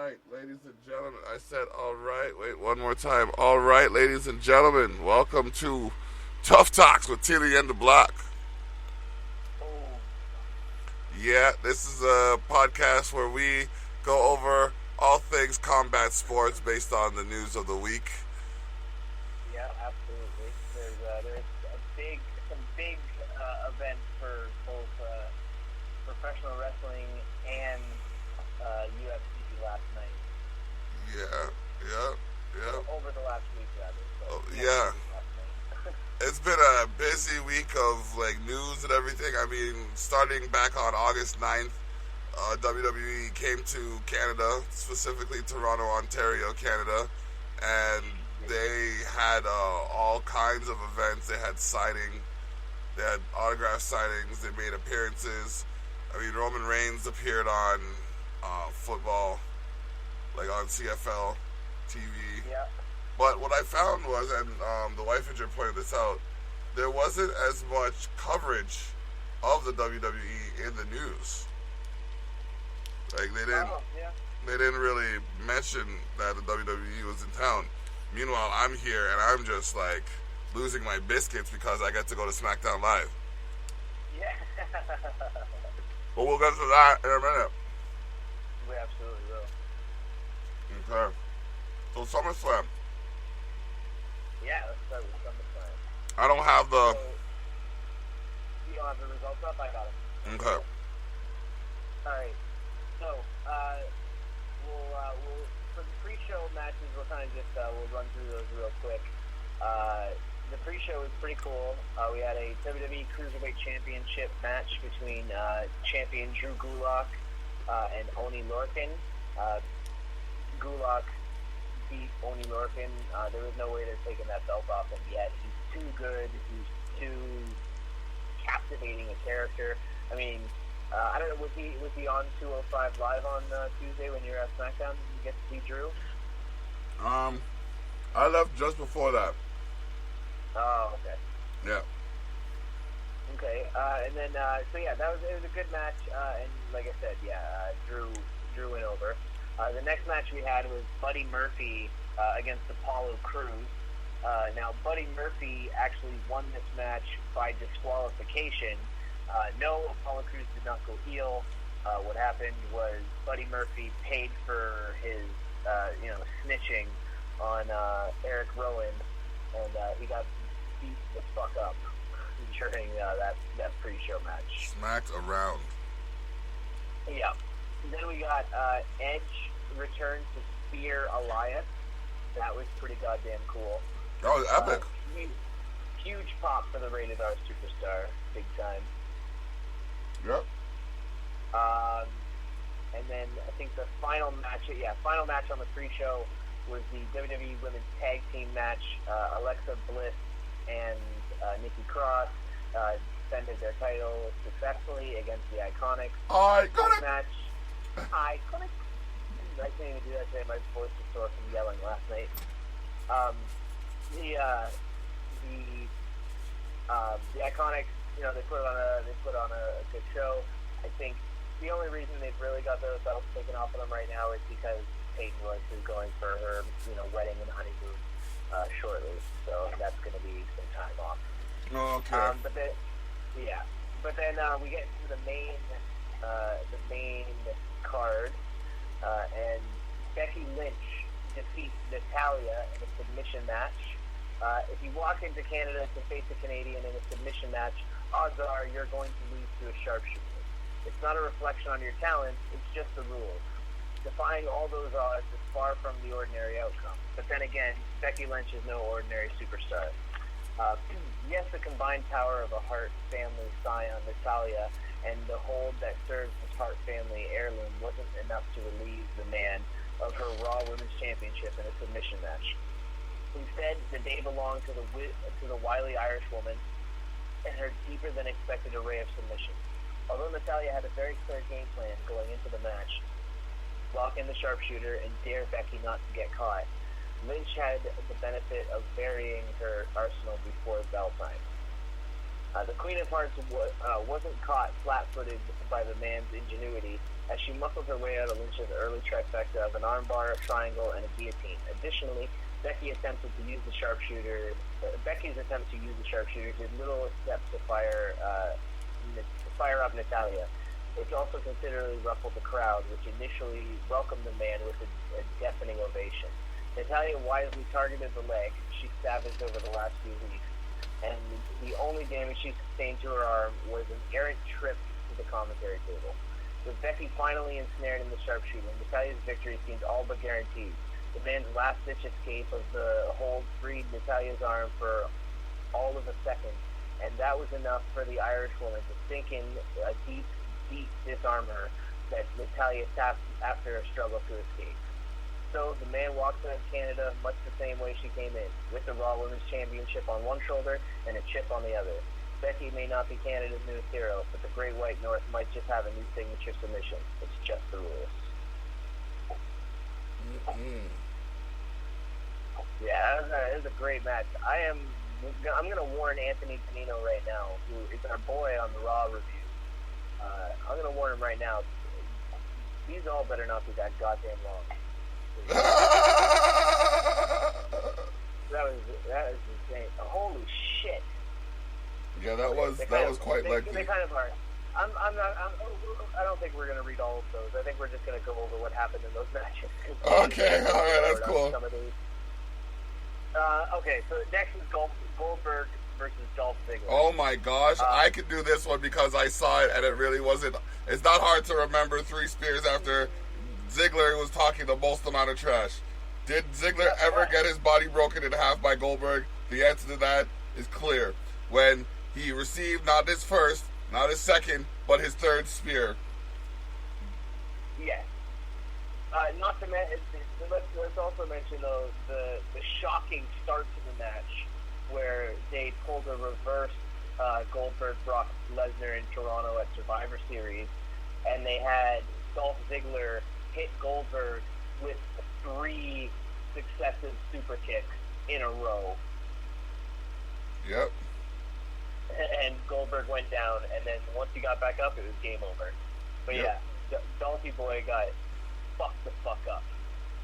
right, ladies and gentlemen. I said all right. Wait, one more time. All right, ladies and gentlemen. Welcome to Tough Talks with Thili and Dablock. Yeah, this is a podcast where we go over all things combat sports based on the news of the week. Yeah, absolutely. There's some big events for both professional wrestling and UFC last night. Yeah. Over the last week, rather. Oh, yeah. It's been a busy week of news and everything. I mean, starting back on August 9th, WWE came to Canada, specifically Toronto, Ontario, Canada, and they had all kinds of events. They had they had autograph signings, they made appearances. I mean, Roman Reigns appeared on football, on CFL TV. Yeah. But what I found was, and the wife injured pointed this out, there wasn't as much coverage of the WWE in the news. They didn't really mention that the WWE was in town. Meanwhile, I'm here and I'm just losing my biscuits because I get to go to SmackDown Live. Yeah. But we'll get to that in a minute. We absolutely will. Okay. So SummerSlam. Yeah, let's start with SummerSlam. I don't have the... You don't have the results up? I got it. Okay. Alright. So, we'll for the pre-show matches, we'll kind of just, we'll run through those real quick. The pre-show was pretty cool. We had a WWE Cruiserweight Championship match between champion Drew Gulak and Oney Lorcan. Gulak beat Oney Lorcan. There was no way they're taking that belt off him yet. He's too good. He's too captivating a character. I mean, I don't know, was he on 205 Live on Tuesday when you were at SmackDown? Did you get to see Drew? I left just before that. Oh, okay. Yeah. Okay, and then, it was a good match, and like I said, Drew went over. The next match we had was Buddy Murphy against Apollo Crews. Now, Buddy Murphy actually won this match by disqualification. No, Apollo Crews did not go heel. What happened was Buddy Murphy paid for his, snitching on Eric Rowan, and he got beat the fuck up during that pre-show match. Smacked around. Yeah. Then we got Edge return to Spear Elias. That was pretty goddamn cool. That was epic. Huge pop for the Rated R Superstar. Big time. Yep. And then I think the final match on the pre-show was the WWE Women's Tag Team match. Alexa Bliss and Nikki Cross defended their title successfully against the Iconics. Iconic match. Iconic. I can't even do that today. My voice is sore from yelling last night. The Iconics, they put on a good show. I think the only reason they've really got those belts taken off of them right now is because Peyton Royce is going for her, wedding and honeymoon shortly. So that's going to be some time off. Okay. But then we get into the main card, and Becky Lynch defeats Natalya in a submission match. If you walk into Canada to face a Canadian in a submission match, odds are you're going to lose to a sharpshooter. It's not a reflection on your talent, it's just the rules. Defying all those odds is far from the ordinary outcome. But then again, Becky Lynch is no ordinary superstar. Yes, the combined power of a Hart family scion, Natalya, and the hold that serves as Hart family heirloom wasn't enough to relieve the man of her Raw Women's Championship in a submission match. Instead, the day belonged to the wily Irish woman and her deeper than expected array of submissions. Although Natalya had a very clear game plan going into the match, lock in the sharpshooter and dare Becky not to get caught, Lynch had the benefit of varying her arsenal before bell time. The Queen of Hearts wasn't caught flat-footed by the man's ingenuity as she muscled her way out of Lynch's early trifecta of an armbar, a triangle, and a guillotine. Additionally, Becky's attempt to use the sharpshooter did little steps to fire up Natalya, which also considerably ruffled the crowd, which initially welcomed the man with a deafening ovation. Natalya wisely targeted the leg she savaged over the last few weeks, and the only damage she sustained to her arm was an errant trip to the commentary table. With Becky finally ensnared in the sharpshooter, Natalya's victory seemed all but guaranteed. The man's last-ditch escape of the hold freed Natalya's arm for all of a second, and that was enough for the Irish woman to sink in a deep disarm her that Natalya tapped after a struggle to escape. So the man walks out of Canada much the same way she came in, with the Raw Women's Championship on one shoulder and a chip on the other. Becky may not be Canada's newest hero, but the Great White North might just have a new signature submission. It's just the rules. Mm-hmm. Yeah, it was a great match. I'm going to warn Anthony Panino right now, who is our boy on the Raw review. I'm going to warn him right now. These all better not be that goddamn long. That was insane. Holy shit. Yeah, that was quite lengthy. They kind of are. I don't think we're going to read all of those. I think we're just going to go over what happened in those matches. Okay, all right, that's cool. Okay, so next is Goldberg versus Dolph Ziggler. Oh my gosh, I could do this one because I saw it and it really wasn't. It's not hard to remember 3 spears after Ziggler was talking the most amount of trash. Did Ziggler ever get his body broken in half by Goldberg? The answer to that is clear. When he received not his first, not his second, but his 3rd spear. Yes. Not to mention, let's also mention the shocking start to the match where they pulled a reverse Goldberg Brock Lesnar in Toronto at Survivor Series, and they had Dolph Ziggler hit Goldberg with 3 successive super kicks in a row. Yep. And Goldberg went down, and then once he got back up, it was game over. But yep. Yeah, Dolphy Boy got fucked the fuck up.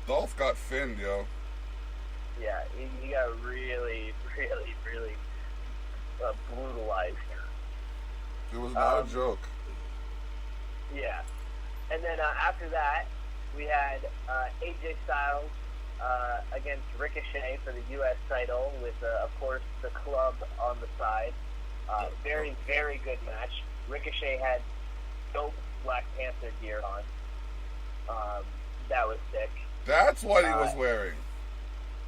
Dolph got finned, yo. Yeah, he got really, really, really brutalized. It was not a joke. Yeah. And then after that, we had AJ Styles against Ricochet for the U.S. title with, of course, the club on the side. Very, very good match. Ricochet had dope Black Panther gear on. That was sick. That's what he was wearing.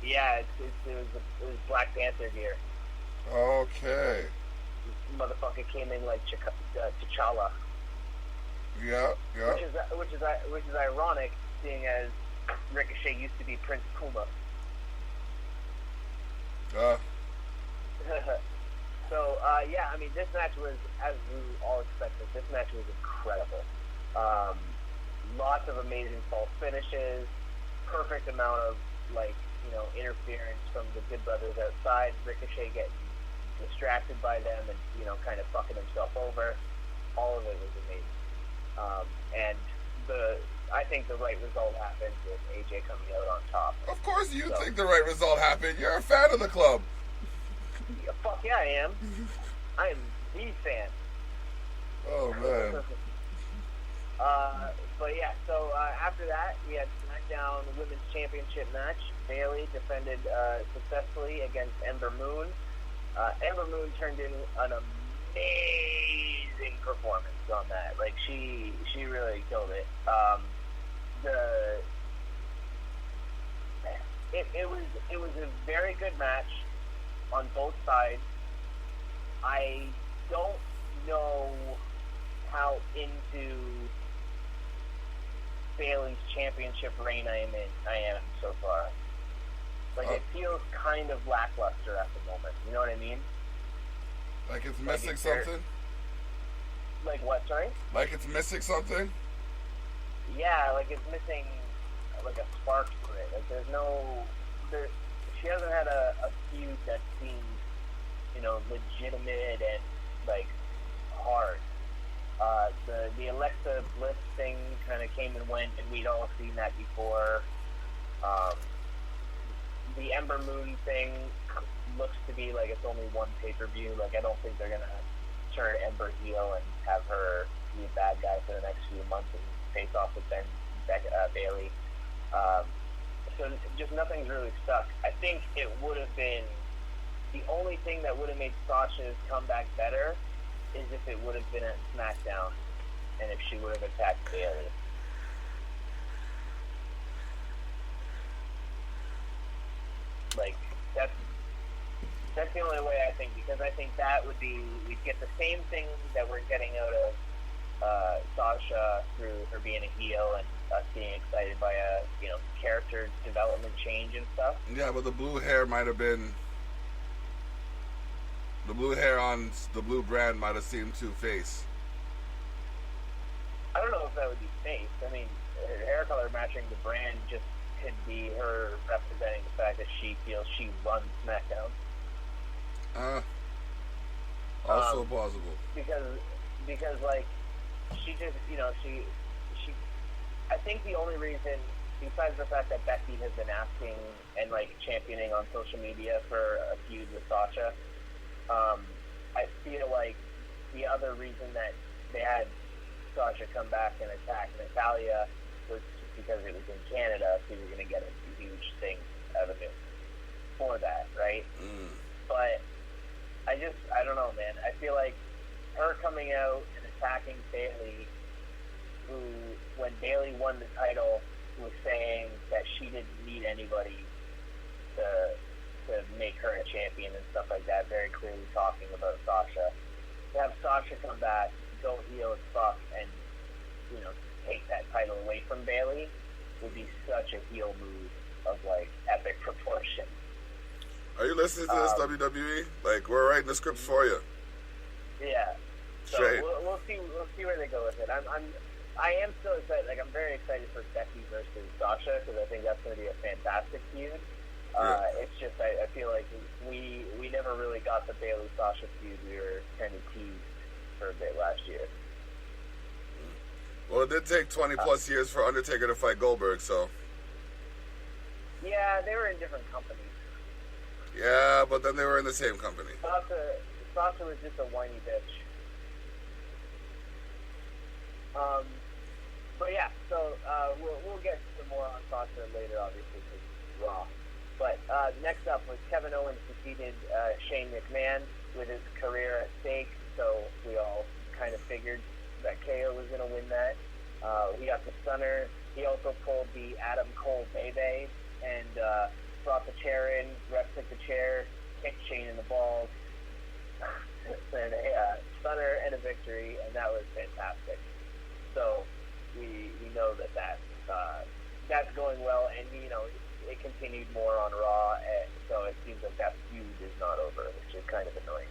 Yeah, it was Black Panther gear. Okay. This motherfucker came in like T'Challa. Yeah. Which is ironic, seeing as Ricochet used to be Prince Puma. So, yeah, I mean, this match was, as we all expected, this match was incredible. Lots of amazing false finishes, perfect amount of, interference from the Good Brothers outside, Ricochet getting distracted by them and, kind of fucking himself over. All of it was amazing. And I think the right result happened with AJ coming out on top. Of course you think the right result happened. You're a fan of the club. Yeah, fuck yeah, I am. I am the fan. Oh, man. But yeah, so after that, we had SmackDown Women's Championship match. Bayley defended successfully against Ember Moon. Ember Moon turned in an amazing performance on that. Like, she really killed it. It was a very good match on both sides. I don't know how into Bayley's championship reign I am so far. Like, it feels kind of lackluster at the moment. You know what I mean? Like it's missing something? Like what, sorry? Like it's missing something? Yeah, like it's missing like a spark to it. Like she hasn't had a feud that seems, legitimate and like, hard. The Alexa Bliss thing kind of came and went, and we'd all seen that before. The Ember Moon thing looks to be like it's only one pay-per-view. Like, I don't think they're going to turn Ember heel and have her be a bad guy for the next few months and face off with Bayley. So just nothing's really stuck. I think it would have been the only thing that would have made Sasha's comeback better is if it would have been at SmackDown and if she would have attacked Bayley. Like, that's the only way I think, because I think that would be, we'd get the same thing that we're getting out of Sasha through her being a heel and us being excited by a, character development change and stuff. Yeah, but the blue hair might have been, the blue hair on the blue brand might have seemed too face. I don't know if that would be face. I mean, her hair color matching the brand just could be her representing the fact that she feels she runs SmackDown. Also possible. Because like, she just, she I think the only reason, besides the fact that Becky has been asking and, like, championing on social media for a feud with Sasha, I feel like the other reason that they had Sasha come back and attack Natalya was just because it was in Canada, so you're going to get a huge thing out of it for that, right? But I don't know, man. I feel like her coming out and attacking Bayley, who, when Bayley won the title, was saying that she didn't need anybody to make her a champion and stuff like that, very clearly talking about Sasha. To have Sasha come back, go heel as fuck, and, take that title away from Bayley would be such a heel move of, like, epic proportion. Are you listening to this, WWE? Like, we're writing the scripts for you. Yeah. So Straight. we'll see where they go with it. I am still excited. Like, I'm very excited for Becky versus Sasha because I think that's going to be a fantastic feud. It's just I feel like we never really got the Bayley Sasha feud. We were kind of teased for a bit last year. Well, it did take 20 plus years for Undertaker to fight Goldberg, so. Yeah, they were in different companies. Yeah, but then they were in the same company. Sasha was just a whiny bitch. But yeah, so we'll get some more on Sasha later, obviously, because it's Raw. But next up was Kevin Owens defeated Shane McMahon with his career at stake, so we all kind of figured that KO was going to win that. He got the stunner. He also pulled the Adam Cole Bebe and brought the chair in. Ref took the chair, kicked Shane in the balls, and a stunner and a victory, and that was fantastic. So we know that's going well, and it continued more on Raw, and so it seems like that feud is not over, which is kind of annoying.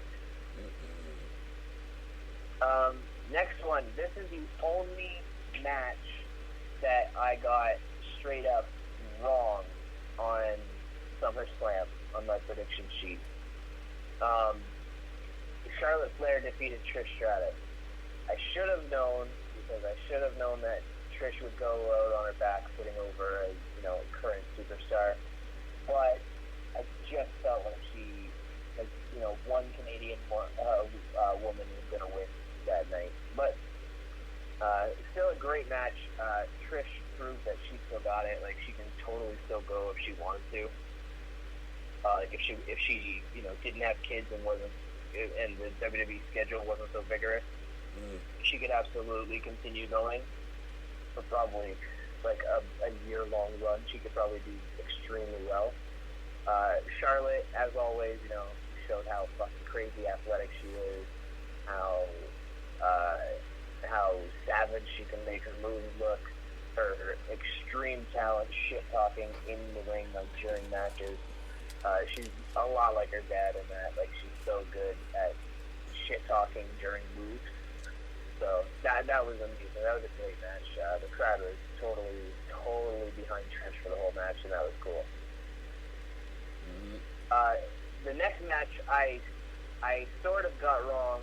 Next one. This is the only match that I got straight up wrong on SummerSlam on my prediction sheet. Charlotte Flair defeated Trish Stratus. I should have known, because I should have known that Trish would go out on her back putting over a current superstar, but I just felt like she, one Canadian woman was going to win that night. But still a great match. Trish proved that she still got it. Like, she can totally still go if she wanted to. Like, if she didn't have kids and the WWE schedule wasn't so vigorous, she could absolutely continue going for probably like a year-long run. She could probably do extremely well. Charlotte, as always, showed how fucking crazy athletic she is, how savage she can make her moves look, her extreme talent, shit-talking in the ring, like during matches. She's a lot like her dad in that. Like, she's so good at shit-talking during moves. So that was amazing. That was a great match. The crowd was totally behind Trish for the whole match, and that was cool. The next match I sort of got wrong,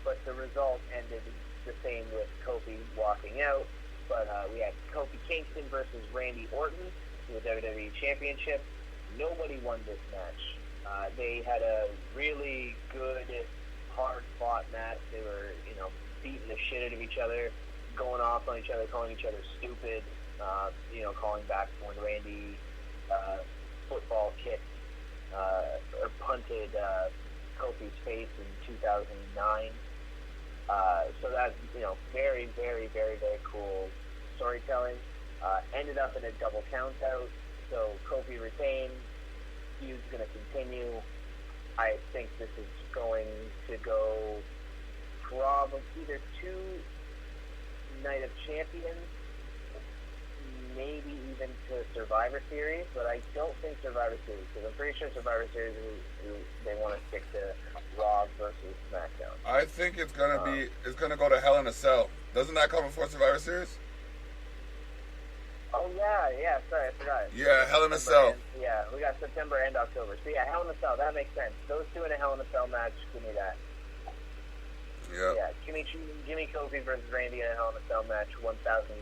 but the result ended the same with Kofi walking out. But we had Kofi Kingston versus Randy Orton for the WWE Championship. Nobody won this match. They had a really good, hard-fought match. They were, beating the shit out of each other, going off on each other, calling each other stupid, calling back when Randy football kicked or punted Kofi's face in 2009. So that's, very, very, very, very cool storytelling. Ended up in a double count out, so Kofi retained. Feud's going to continue. I think this is going to go probably either to Night of Champions, maybe even to Survivor Series, but I don't think Survivor Series, because I'm pretty sure Survivor Series, they want to stick to Raw versus SmackDown. I think it's gonna go to Hell in a Cell. Doesn't that come before Survivor Series? Oh yeah, sorry, I forgot. Yeah, Hell in a Cell. Yeah, we got September and October. So yeah, Hell in a Cell, that makes sense. Those two in a Hell in a Cell match, give me that. Yep. Yeah, Jimmy Kofi versus Randy in a Hell in a Cell match 1,000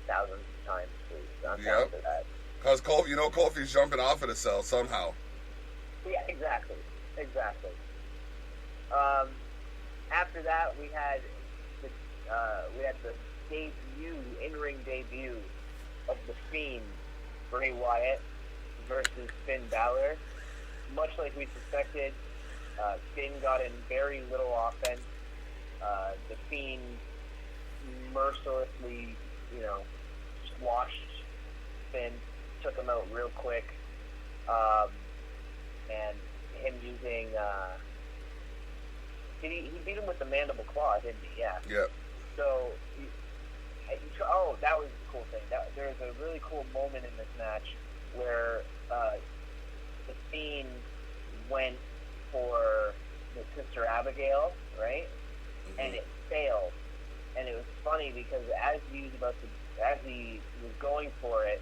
times, please. I'm down for that. Because Kofi's jumping off of the cell somehow. Yeah, exactly. After that, we had the in-ring debut of the Fiend, Bray Wyatt versus Finn Balor. Much like we suspected, Finn got in very little offense. The Fiend mercilessly, squashed Finn, took him out real quick, and him using he beat him with the mandible claw, didn't he? Yeah. Yep. So, that was the cool thing. There was a really cool moment in this match where the Fiend went for the Sister Abigail, right? Mm-hmm. And it failed. And it was funny because as he was going for it,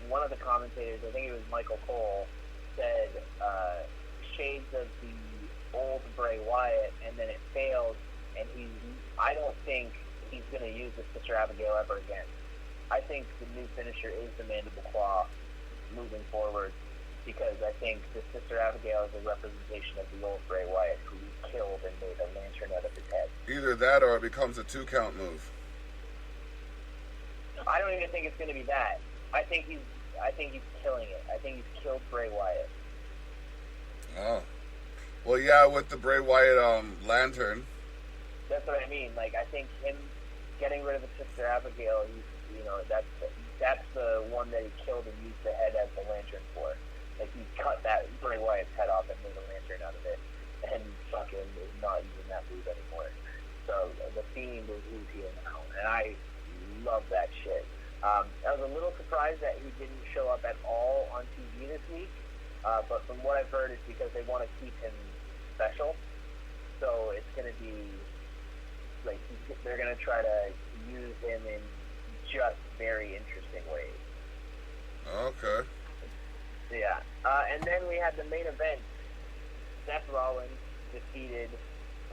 one of the commentators, I think it was Michael Cole, said shades of the old Bray Wyatt, and then it failed, and I don't think he's going to use the Sister Abigail ever again. I think the new finisher is the mandible claw moving forward, because I think the Sister Abigail is a representation of the old Bray Wyatt who he killed and made a lantern out of his head. Either that or it becomes a 2-count move. I don't even think it's going to be that. I think he's killing it. I think he's killed Bray Wyatt. Oh. Well, yeah, with the Bray Wyatt lantern. That's what I mean. Like, I think him getting rid of the Sister Abigail, that's the one that he killed and used the head as the lantern for. Like, he cut that Bray Wyatt's head off and made a lantern out of it, and fucking is not using that move anymore. So the Fiend is who's here now, and I love that shit. I was a little surprised that he didn't show up at all on TV this week, but from what I've heard, it's because they want to keep him special. So it's going to be like they're going to try to use him in just very interesting ways. Okay. Yeah. And then we had the main event. Seth Rollins defeated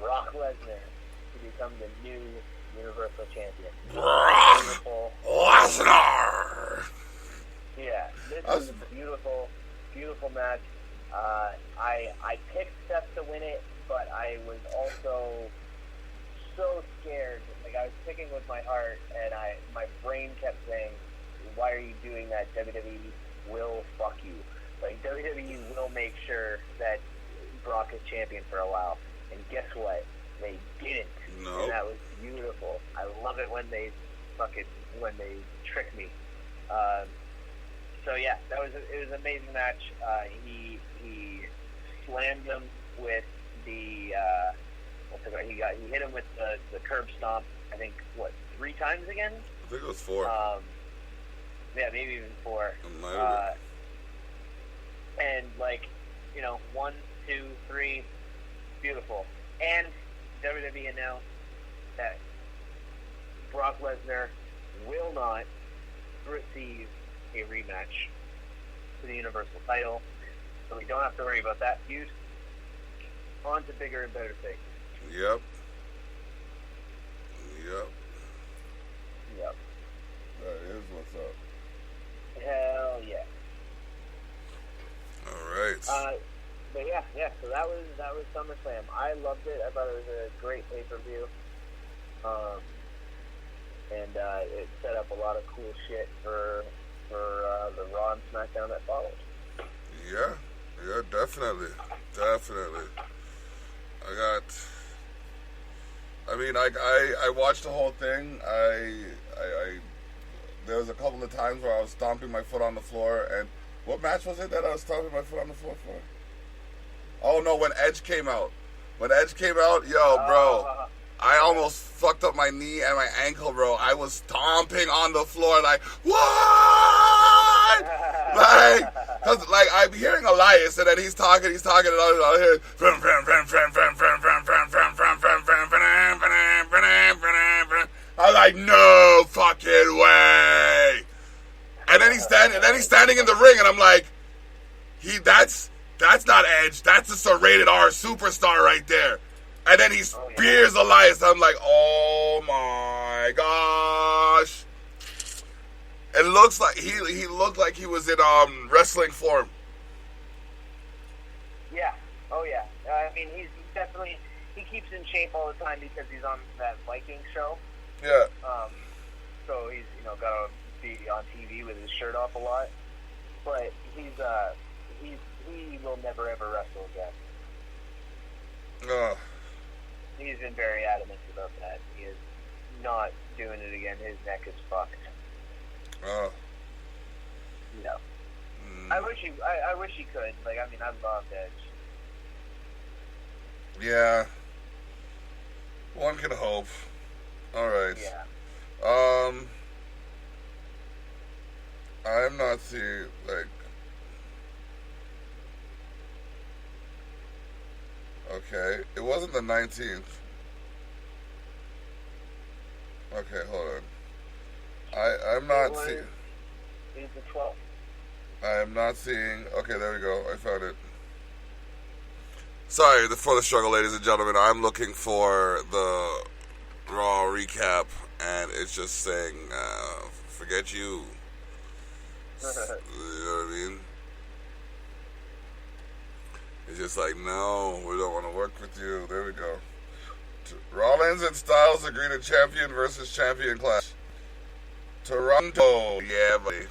Brock Lesnar to become the new Universal Champion. Brock Lesnar! Yeah. This was a beautiful, beautiful match. I picked Seth to win it, but I was also so scared. Like, I was picking with my heart, and my brain kept saying, why are you doing that? WWE will fuck you. Like, WWE will make sure that Brock is champion for a while. And guess what? They didn't. No. And that was beautiful. I love it when they trick me. So yeah, it was an amazing match. He slammed him with the he hit him with the curb stomp. I think 3 times again. I think it was 4. Yeah, maybe even 4. And 1, 2, 3, beautiful. And WWE announced that Brock Lesnar will not receive a rematch for the Universal title, so we don't have to worry about that feud. On to bigger and better things. Yep. Yep. Yep. That is what's up. Hell yeah. All right. But yeah. So that was SummerSlam. I loved it. I thought it was a great pay-per-view. And it set up a lot of cool shit for the Raw and SmackDown that followed. Yeah, definitely. I watched the whole thing. There was a couple of times where I was stomping my foot on the floor. And what match was it that I was stomping my foot on the floor for? Oh no, when Edge came out. Bro, I almost fucked up my knee and my ankle, bro. I was stomping on the floor like, what? Cause I'm hearing Elias and then he's talking and I'll hear, I was like, no fucking way. And then he's standing in the ring and I'm like, that's not Edge. That's a rated R superstar right there. And then he spears Elias. I'm like, oh my gosh. It looks like he looked like he was in wrestling form. Yeah. Oh yeah. I mean, he's definitely, he keeps in shape all the time because he's on that Viking show. Yeah. So he's got to be on TV with his shirt off a lot. But he will never ever wrestle again. He's been very adamant about that. He is not doing it again. His neck is fucked. No. I wish he could. Like, I mean, I love Edge. Yeah. One can hope. All right. Yeah. I'm not seeing, like... Okay, it wasn't the 19th. Okay, hold on. I'm not seeing... It's the 12th. I am not seeing... Okay, there we go. I found it. Sorry for the struggle, ladies and gentlemen. I'm looking for the Raw recap, and it's just saying, forget you. You know what I mean? It's just like, no, we don't want to work with you. There we go. Rollins and Styles agree to champion versus champion clash. Toronto, yeah, buddy.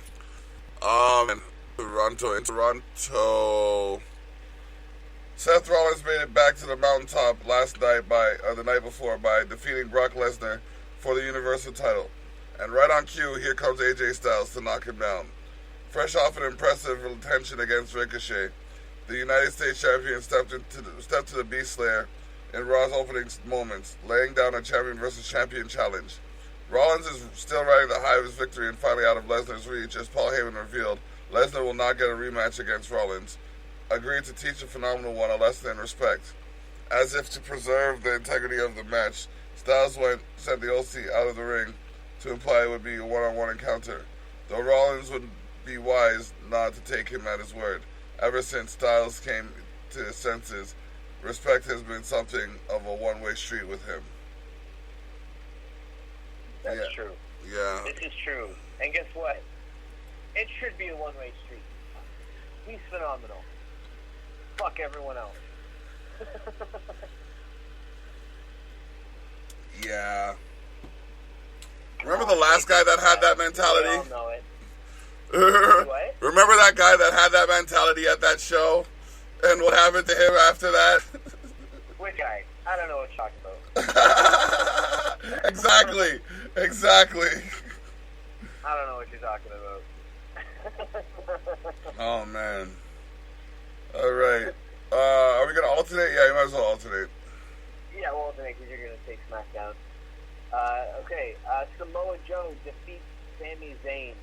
Toronto. Seth Rollins made it back to the mountaintop the night before by defeating Brock Lesnar for the Universal title. And right on cue, here comes AJ Styles to knock him down. Fresh off an impressive retention against Ricochet, the United States champion stepped to the Beast Slayer in Raw's opening moments, laying down a champion versus champion challenge. Rollins is still riding the high of his victory and finally out of Lesnar's reach as Paul Heyman revealed Lesnar will not get a rematch against Rollins, agreed to teach the Phenomenal One a lesson in respect. As if to preserve the integrity of the match, Styles sent the OC out of the ring to imply it would be a one-on-one encounter, though Rollins would be wise not to take him at his word. Ever since Styles came to his senses, respect has been something of a one-way street with him. That's true. Yeah. This is true. And guess what? It should be a one-way street. He's phenomenal. Fuck everyone else. Yeah. Remember the last guy that had that mentality? We all know it. What? Remember that guy that had that mentality at that show? And what happened to him after that? Which guy? I don't know what you're talking about. Exactly. I don't know what you're talking about. Oh, man. All right. Are we going to alternate? Yeah, you might as well alternate. Yeah, we'll alternate because you're going to take SmackDown. Okay. Samoa Joe defeats Sami Zayn.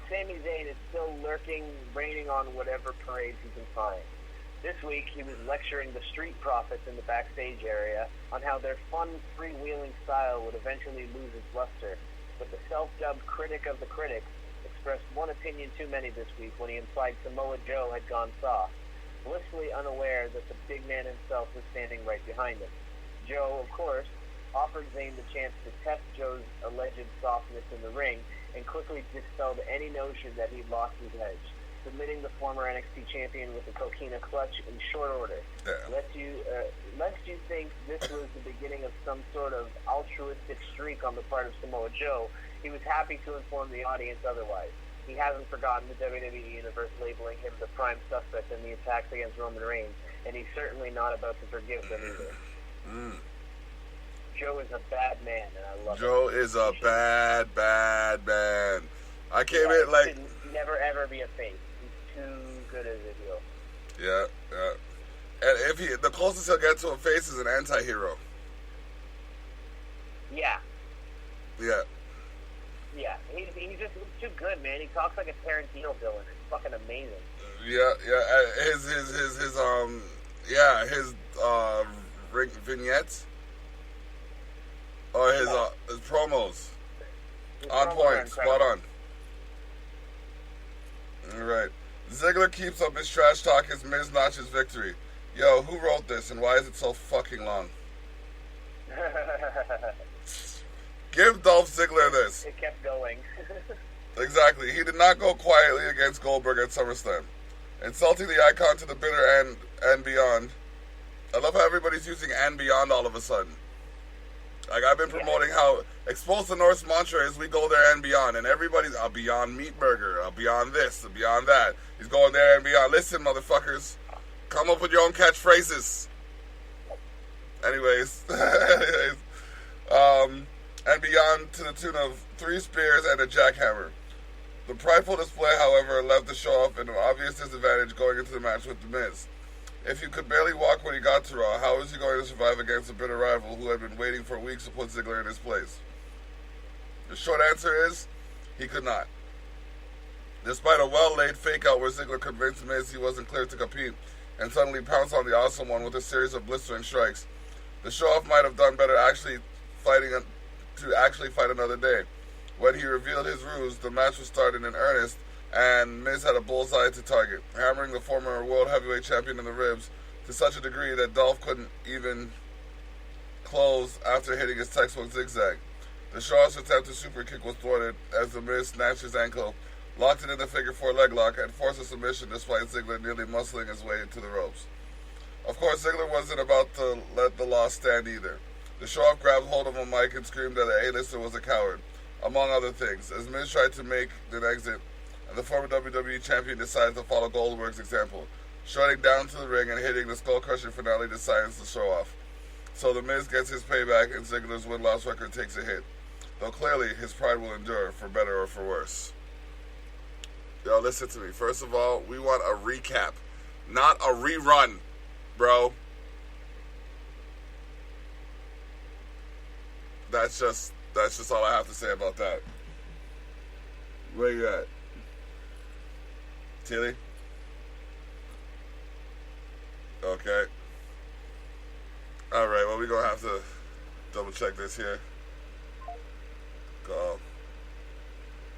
Sami Zayn is still lurking, raining on whatever parades he can find. This week, he was lecturing the Street Profits in the backstage area on how their fun, freewheeling style would eventually lose its luster. But the self-dubbed critic of the critics expressed one opinion too many this week when he implied Samoa Joe had gone soft, blissfully unaware that the big man himself was standing right behind him. Joe, of course, offered Zayn the chance to test Joe's alleged softness in the ring and quickly dispelled any notion that he'd lost his edge, submitting the former NXT champion with a coquina clutch in short order. Lest you think this was the beginning of some sort of altruistic streak on the part of Samoa Joe, he was happy to inform the audience otherwise. He hasn't forgotten the WWE Universe labeling him the prime suspect in the attacks against Roman Reigns, and he's certainly not about to forgive them either. Joe is a bad man, and I love Joe him. Joe is a bad man. I came in like... He should never, ever be a face. He's too good as a heel. Yeah. And the closest he'll get to a face is an anti-hero. Yeah. Yeah. Yeah, he's just too good, man. He talks like a Tarantino villain. It's fucking amazing. Yeah. His vignettes or his promos. On point, spot on. All right. Ziggler keeps up his trash talk as Miz notches victory. Yo, who wrote this and why is it so fucking long? Give Dolph Ziggler this. It kept going. Exactly. He did not go quietly against Goldberg at SummerSlam. Insulting the icon to the bitter and beyond. I love how everybody's using and beyond all of a sudden. Like, I've been promoting how Expose the Norse mantra is we go there and beyond. And everybody's beyond meat burger, beyond this, beyond that. He's going there and beyond. Listen, motherfuckers. Come up with your own catchphrases. Anyways. And beyond to the tune of 3 spears and a jackhammer. The prideful display, however, left the show off in an obvious disadvantage going into the match with The Miz. If he could barely walk when he got to Raw, how was he going to survive against a bitter rival who had been waiting for weeks to put Ziggler in his place? The short answer is, he could not. Despite a well-laid fake-out where Ziggler convinced Miz he wasn't cleared to compete, and suddenly pounced on the Awesome One with a series of blistering strikes, the show-off might have done better to fight another day. When he revealed his ruse, the match was started in earnest, and Miz had a bullseye to target, hammering the former World Heavyweight Champion in the ribs to such a degree that Dolph couldn't even close after hitting his textbook zigzag. The Shaw's attempt to super kick was thwarted as the Miz snatched his ankle, locked it in the figure 4 leg lock, and forced a submission despite Ziggler nearly muscling his way into the ropes. Of course, Ziggler wasn't about to let the loss stand either. The Show-Off grabbed hold of a mic and screamed that the A-lister was a coward, among other things, as Miz tried to make an exit, and the former WWE Champion decided to follow Goldberg's example, strutting down to the ring and hitting the skull-crushing finale to silence the Show-Off. So the Miz gets his payback and Ziggler's win-loss record takes a hit, though clearly his pride will endure, for better or for worse. Yo, listen to me. First of all, we want a recap, not a rerun, bro. That's just all I have to say about that. Where you at? Thili? Okay. Alright, well, we're going to have to double check this here. Go.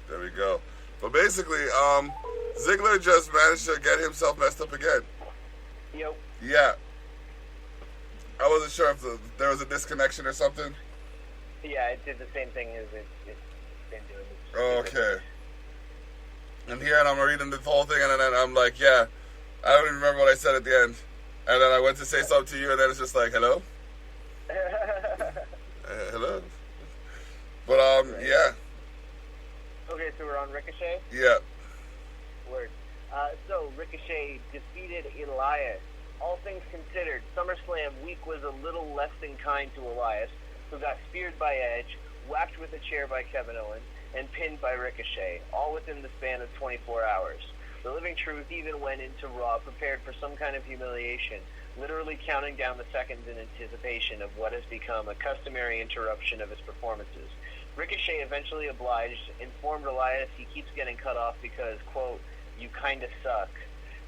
There we go. But basically, Ziggler just managed to get himself messed up again. Yep. Yeah. I wasn't sure if there was a disconnection or something. Yeah, it did the same thing as it's been doing. Okay. And here, and I'm reading this whole thing, and then I'm like, yeah, I don't even remember what I said at the end. And then I went to say something to you, and then it's just like, hello? Hello? But, right. Yeah. Okay, so we're on Ricochet? Yeah. Word. So, Ricochet defeated Elias. All things considered, SummerSlam week was a little less than kind to Elias, who got speared by Edge, whacked with a chair by Kevin Owens, and pinned by Ricochet, all within the span of 24 hours. The Living Truth even went into Raw prepared for some kind of humiliation, literally counting down the seconds in anticipation of what has become a customary interruption of his performances. Ricochet eventually obliged, informed Elias he keeps getting cut off because, quote, you kinda suck,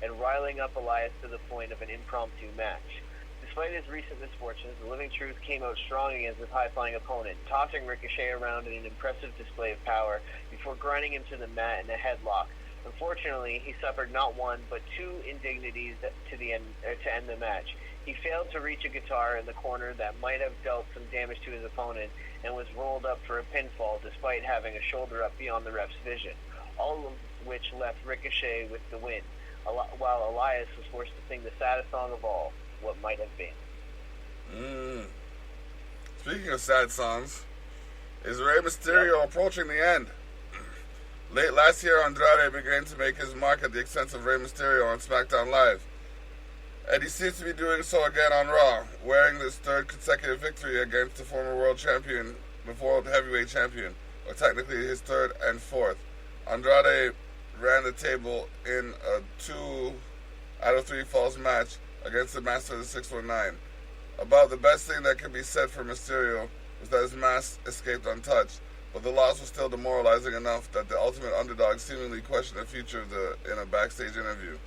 and riling up Elias to the point of an impromptu match. Despite his recent misfortunes, the Living Truth came out strong against his high-flying opponent, tossing Ricochet around in an impressive display of power before grinding him to the mat in a headlock. Unfortunately, he suffered not one, but two indignities to end the match. He failed to reach a guitar in the corner that might have dealt some damage to his opponent and was rolled up for a pinfall despite having a shoulder up beyond the ref's vision, all of which left Ricochet with the win, while Elias was forced to sing the saddest song of all, What Might Have Been. Speaking of sad songs, is Rey Mysterio approaching the end? Late last year, Andrade began to make his mark at the expense of Rey Mysterio on SmackDown Live. And he seems to be doing so again on Raw, wearing this third consecutive victory against the former world champion, the world heavyweight champion, or technically his third and fourth. Andrade ran the table in a 2 out of 3 falls match against the Master of the 619. About the best thing that can be said for Mysterio was that his mask escaped untouched, but the loss was still demoralizing enough that the Ultimate Underdog seemingly questioned the future in a backstage interview.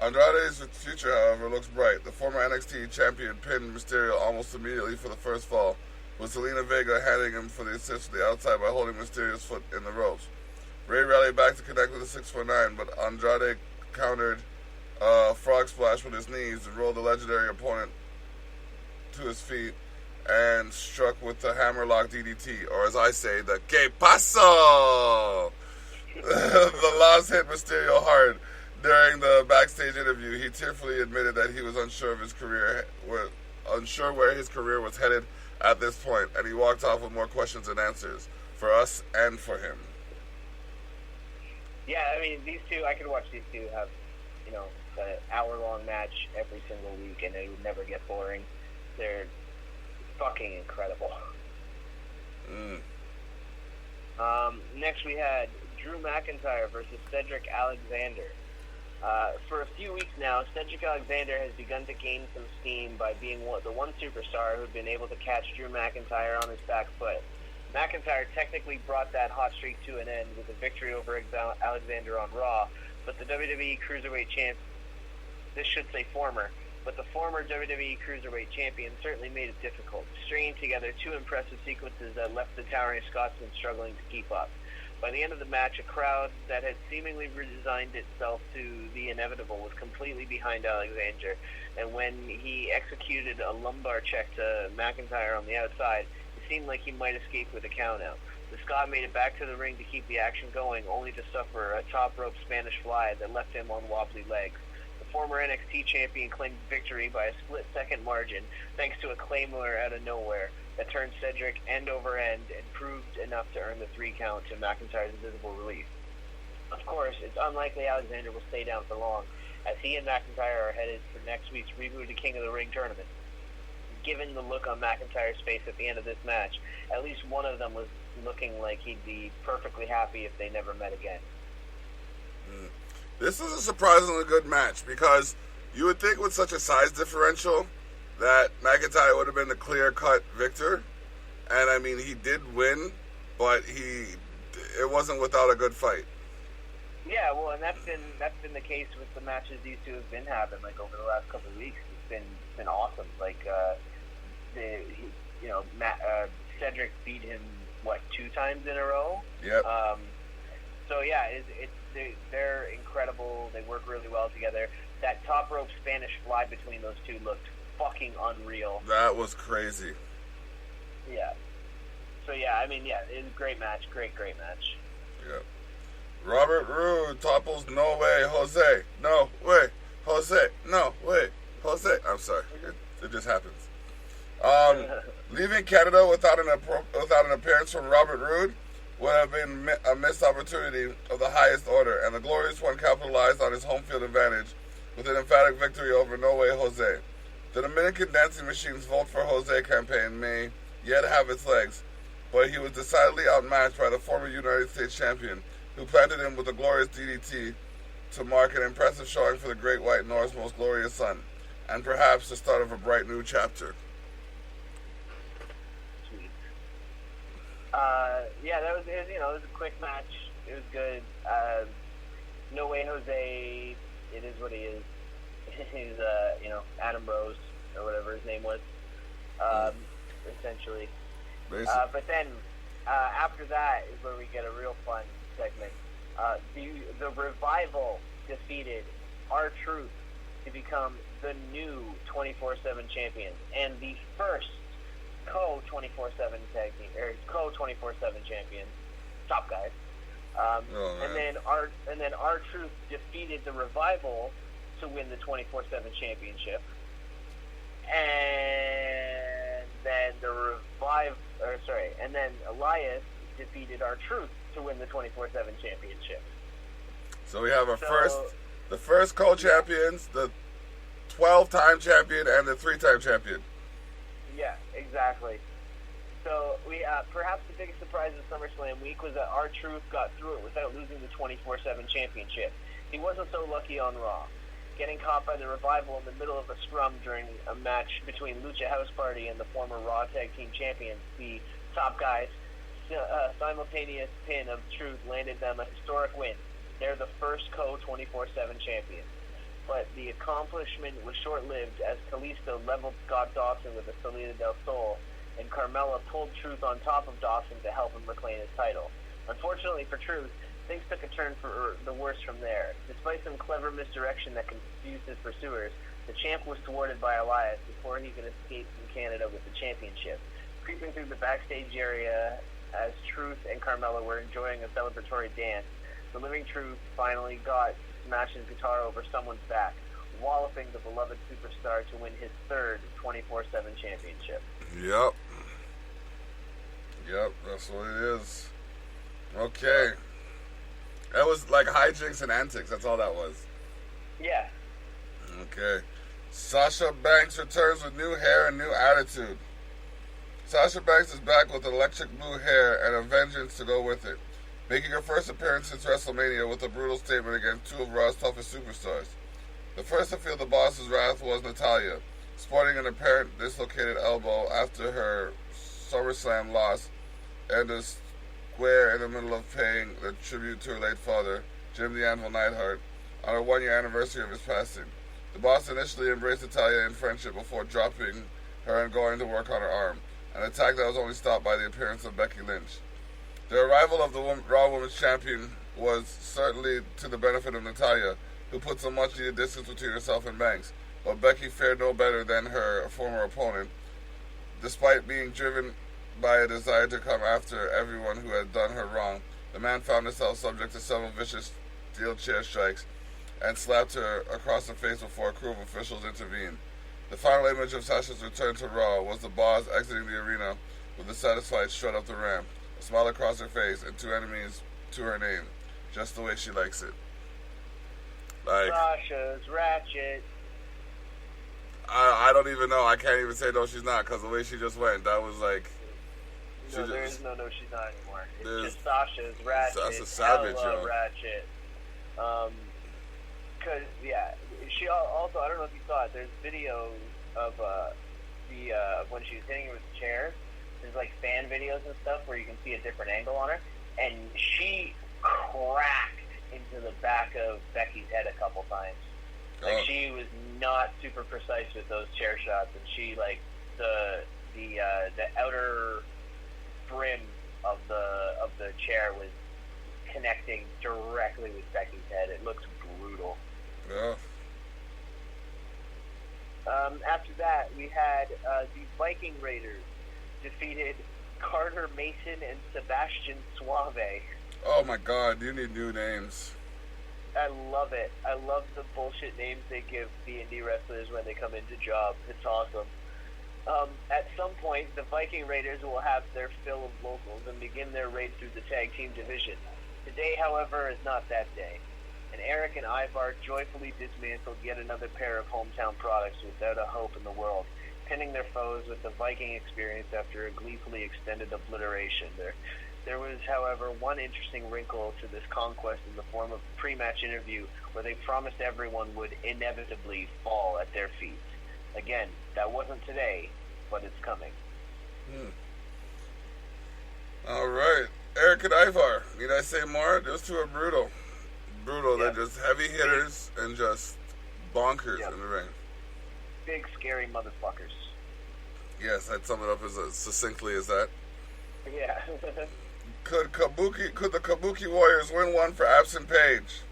Andrade's future, however, looks bright. The former NXT champion pinned Mysterio almost immediately for the first fall, with Zelina Vega handing him for the assist to the outside by holding Mysterio's foot in the ropes. Rey rallied back to connect with the 619, but Andrade countered a frog splash with his knees and rolled the legendary opponent to his feet and struck with the hammerlock DDT, or as I say, the Que Paso! The loss hit Mysterio hard. During the backstage interview, he tearfully admitted that he was unsure where his career was headed at this point, and he walked off with more questions and answers for us and for him. Yeah, I mean, these two, I could watch these two have, an hour-long match every single week, and it would never get boring. They're fucking incredible. Next we had Drew McIntyre versus Cedric Alexander. For a few weeks now, Cedric Alexander has begun to gain some steam by being the one superstar who'd been able to catch Drew McIntyre on his back foot. McIntyre technically brought that hot streak to an end with a victory over Alexander on Raw, but the WWE Cruiserweight champ, this should say former, but the former WWE Cruiserweight champion certainly made it difficult, stringing together 2 impressive sequences that left the towering Scotsman struggling to keep up. By the end of the match, a crowd that had seemingly resigned itself to the inevitable was completely behind Alexander, and when he executed a lumbar check to McIntyre on the outside, it seemed like he might escape with a countout. The Scot made it back to the ring to keep the action going, only to suffer a top rope Spanish fly that left him on wobbly legs. The former NXT champion claimed victory by a split-second margin, thanks to a Claymore out of nowhere that turned Cedric end over end and proved enough to earn the 3 count to McIntyre's invisible relief. Of course, it's unlikely Alexander will stay down for long, as he and McIntyre are headed for next week's rebooted King of the Ring tournament. Given the look on McIntyre's face at the end of this match, at least one of them was looking like he'd be perfectly happy if they never met again. This was a surprisingly good match, because you would think with such a size differential that McIntyre would have been the clear-cut victor. And, I mean, he did win, but it wasn't without a good fight. Yeah, well, and that's been the case with the matches these two have been having, like, over the last couple of weeks. It's been awesome. Like, Cedric beat him, 2 times in a row? Yep. So, yeah, they're incredible. They work really well together. That top rope Spanish fly between those two looked fucking unreal. That was crazy. Yeah. So, yeah, I mean, yeah, it was a great match. Great match. Yeah. Robert Roode topples No Way Jose. No way Jose. No way Jose. I'm sorry. It just happens. Leaving Canada without an appearance from Robert Roode would have been a missed opportunity of the highest order, and the Glorious One capitalized on his home field advantage with an emphatic victory over No Way Jose. The Dominican Dancing Machine's Vote for Jose campaign may yet have its legs, but he was decidedly outmatched by the former United States champion, who planted him with a glorious DDT to mark an impressive showing for the Great White North's most glorious son, and perhaps the start of a bright new chapter. Sweet. Yeah, it was a quick match. It was good. No Way Jose, it is what he is. He's, Adam Rose, or whatever his name was, essentially. But then, after that is where we get a real fun segment. The Revival defeated R-Truth, to become the new 24/7 champions and the first co-24/7 tag team, or co-24/7 champions, top guys. And then R-Truth defeated the Revival to win the 24/7 championship. And then and then Elias defeated R-Truth to win the 24/7 championship. So we have the first co-champions, the 12-time champion, and the 3-time champion. Yeah, exactly. So we perhaps the biggest surprise of SummerSlam week was that R-Truth got through it without losing the 24/7 championship. He wasn't so lucky on Raw, getting caught by the Revival in the middle of a scrum during a match between Lucha House Party and the former Raw Tag Team Champions, the top guys. Simultaneous pin of Truth landed them a historic win. They're the first co-24/7 champions. But the accomplishment was short-lived as Kalisto leveled Scott Dawson with a Salida del Sol, and Carmella pulled Truth on top of Dawson to help him reclaim his title. Unfortunately for Truth, things took a turn for the worse from there. Despite some clever misdirection that confused his pursuers, the champ was thwarted by Elias before he could escape from Canada with the championship. Creeping through the backstage area as Truth and Carmella were enjoying a celebratory dance, the Living Truth finally got to smash his guitar over someone's back, walloping the beloved superstar to win his third 24/7 championship. Yep, that's what it is. Okay. That was like hijinks and antics. That's all that was. Yeah. Okay. Sasha Banks returns with new hair and new attitude. Sasha Banks is back with electric blue hair and a vengeance to go with it, making her first appearance since WrestleMania with a brutal statement against two of Raw's toughest superstars. The first to feel the boss's wrath was Natalya, sporting an apparent dislocated elbow after her SummerSlam loss and a square in the middle of paying the tribute to her late father, Jim the Anvil Neidhart, on her 1-year anniversary of his passing. The boss initially embraced Natalya in friendship before dropping her and going to work on her arm, an attack that was only stopped by the appearance of Becky Lynch. The arrival of the Raw Women's Champion was certainly to the benefit of Natalya, who put some much-needed distance between herself and Banks, but Becky fared no better than her former opponent, despite being driven by a desire to come after everyone who had done her wrong. The man found himself subject to several vicious steel chair strikes and slapped her across the face before a crew of officials intervened. The final image of Sasha's return to Raw was the boss exiting the arena with a satisfied strut up the ramp, a smile across her face, and 2 enemies to her name, just the way she likes it. Like, Sasha's ratchet. I don't even know. I can't even say no, she's not, because the way she just went, that was like... No, there is no, she's not anymore. It's just Sasha's ratchet. That's a savage, yo. Ratchet. Because, yeah, she also, I don't know if you saw it, there's videos of when she was hitting her with the chairs. There's like fan videos and stuff where you can see a different angle on her. And she cracked into the back of Becky's head a couple times. Like, she was not super precise with those chair shots, and she, like, the outer brim of the chair was connecting directly with Becky's head. It looks brutal. Yeah. After that, we had the Viking Raiders defeated Carter Mason and Sebastian Suave. Oh my God, you need new names. I love it. I love the bullshit names they give the indie wrestlers when they come into jobs. It's awesome. At some point, the Viking Raiders will have their fill of locals and begin their raid through the tag team division. Today, however, is not that day, and Eric and Ivar joyfully dismantled yet another pair of hometown products without a hope in the world, pinning their foes with the Viking experience after a gleefully extended obliteration. There was, however, one interesting wrinkle to this conquest in the form of a pre-match interview where they promised everyone would inevitably fall at their feet. Again, that wasn't today, but it's coming. All right. Eric and Ivar. Need I say more? Those two are brutal. Brutal. Yep. They're just heavy hitters and just bonkers in the ring. Big, scary motherfuckers. Yes, I'd sum it up as succinctly as that. Yeah. Could the Kabuki Warriors win one for absent Paige?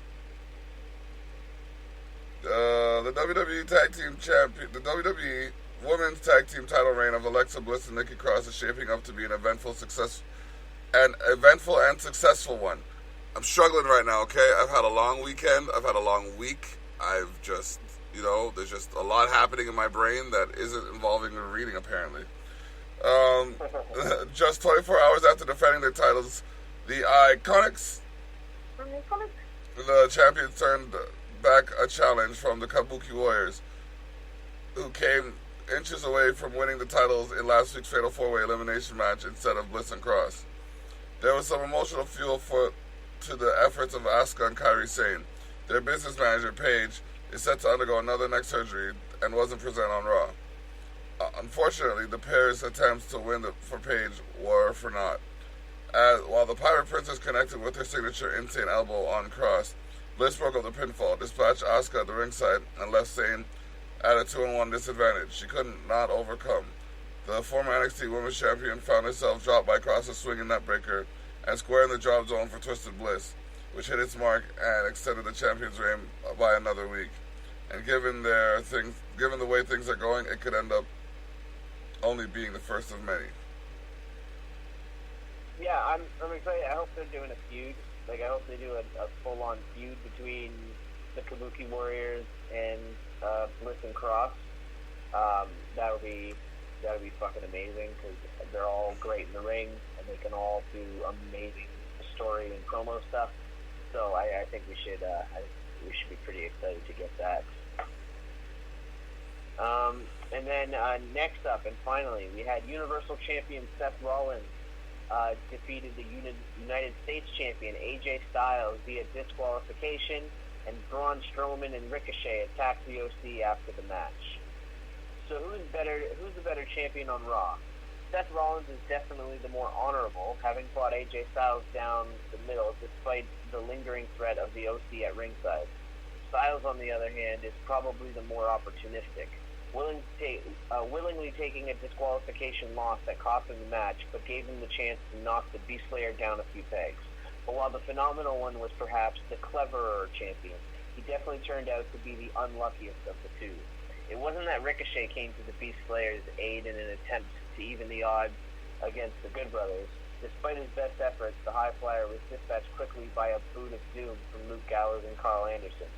The WWE Tag Team Champion, the WWE Women's Tag Team title reign of Alexa Bliss and Nikki Cross is shaping up to be an eventful and successful one. I'm struggling right now, okay? I've had a long weekend. I've had a long week. I've just, there's just a lot happening in my brain that isn't involving reading, apparently. Just 24 hours after defending their titles, the Iconics, the champions, turned back a challenge from the Kabuki Warriors, who came inches away from winning the titles in last week's Fatal 4-Way Elimination match instead of Bliss and Cross. There was some emotional fuel to the efforts of Asuka and Kairi Sane. Their business manager, Paige, is set to undergo another neck surgery and wasn't present on Raw. Unfortunately, the pair's attempts to win for Paige were for naught. While the Pirate Princess connected with her signature insane elbow on Cross, Bliss broke up the pinfall, dispatched Asuka at the ringside, and left Sane at a 2-on-1 disadvantage she could not overcome. The former NXT Women's Champion found herself dropped by Cross's swinging neckbreaker and square in the drop zone for Twisted Bliss, which hit its mark and extended the champion's reign by another week. And given the way things are going, it could end up only being the first of many. Yeah, I'm excited. I hope they're doing a feud. I hope they do a full-on feud between the Kabuki Warriors and Bliss and Cross. That would be fucking amazing because they're all great in the ring and they can all do amazing story and promo stuff. So I think we should be pretty excited to get that. And then next up and finally, we had Universal Champion Seth Rollins defeated the United States Champion AJ Styles via disqualification, and Braun Strowman and Ricochet attacked the OC after the match. So who's the better champion on Raw? Seth Rollins is definitely the more honorable, having fought AJ Styles down the middle despite the lingering threat of the OC at ringside. Styles, on the other hand, is probably the more opportunistic, willingly taking a disqualification loss that cost him the match, but gave him the chance to knock the Beast Slayer down a few pegs. But while the phenomenal one was perhaps the cleverer champion, he definitely turned out to be the unluckiest of the two. It wasn't that Ricochet came to the Beast Slayer's aid in an attempt to even the odds against the Good Brothers. Despite his best efforts, the High Flyer was dispatched quickly by a boot of doom from Luke Gallows and Carl Anderson.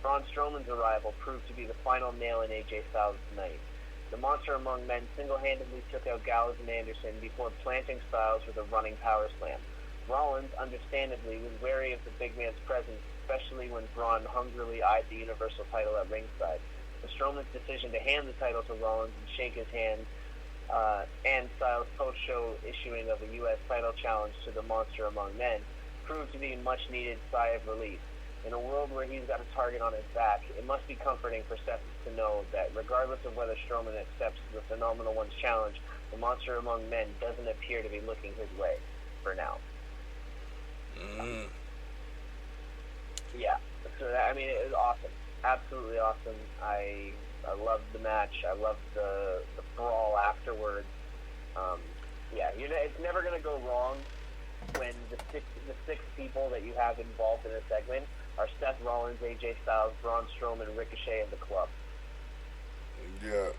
Braun Strowman's arrival proved to be the final nail in AJ Styles' night. The Monster Among Men single-handedly took out Gallows and Anderson before planting Styles with a running power slam. Rollins, understandably, was wary of the big man's presence, especially when Braun hungrily eyed the Universal title at ringside. But Strowman's decision to hand the title to Rollins and shake his hand, and Styles' post-show issuing of a U.S. title challenge to the Monster Among Men, proved to be a much-needed sigh of relief. In a world where he's got a target on his back, it must be comforting for Seth to know that regardless of whether Strowman accepts the Phenomenal One's challenge, the Monster Among Men doesn't appear to be looking his way for now. Yeah, so it was awesome, absolutely awesome. I loved the match. I loved the brawl afterwards. It's never gonna go wrong when the six people that you have involved in a segment are Seth Rollins, AJ Styles, Braun Strowman, Ricochet, and the Club. Yeah.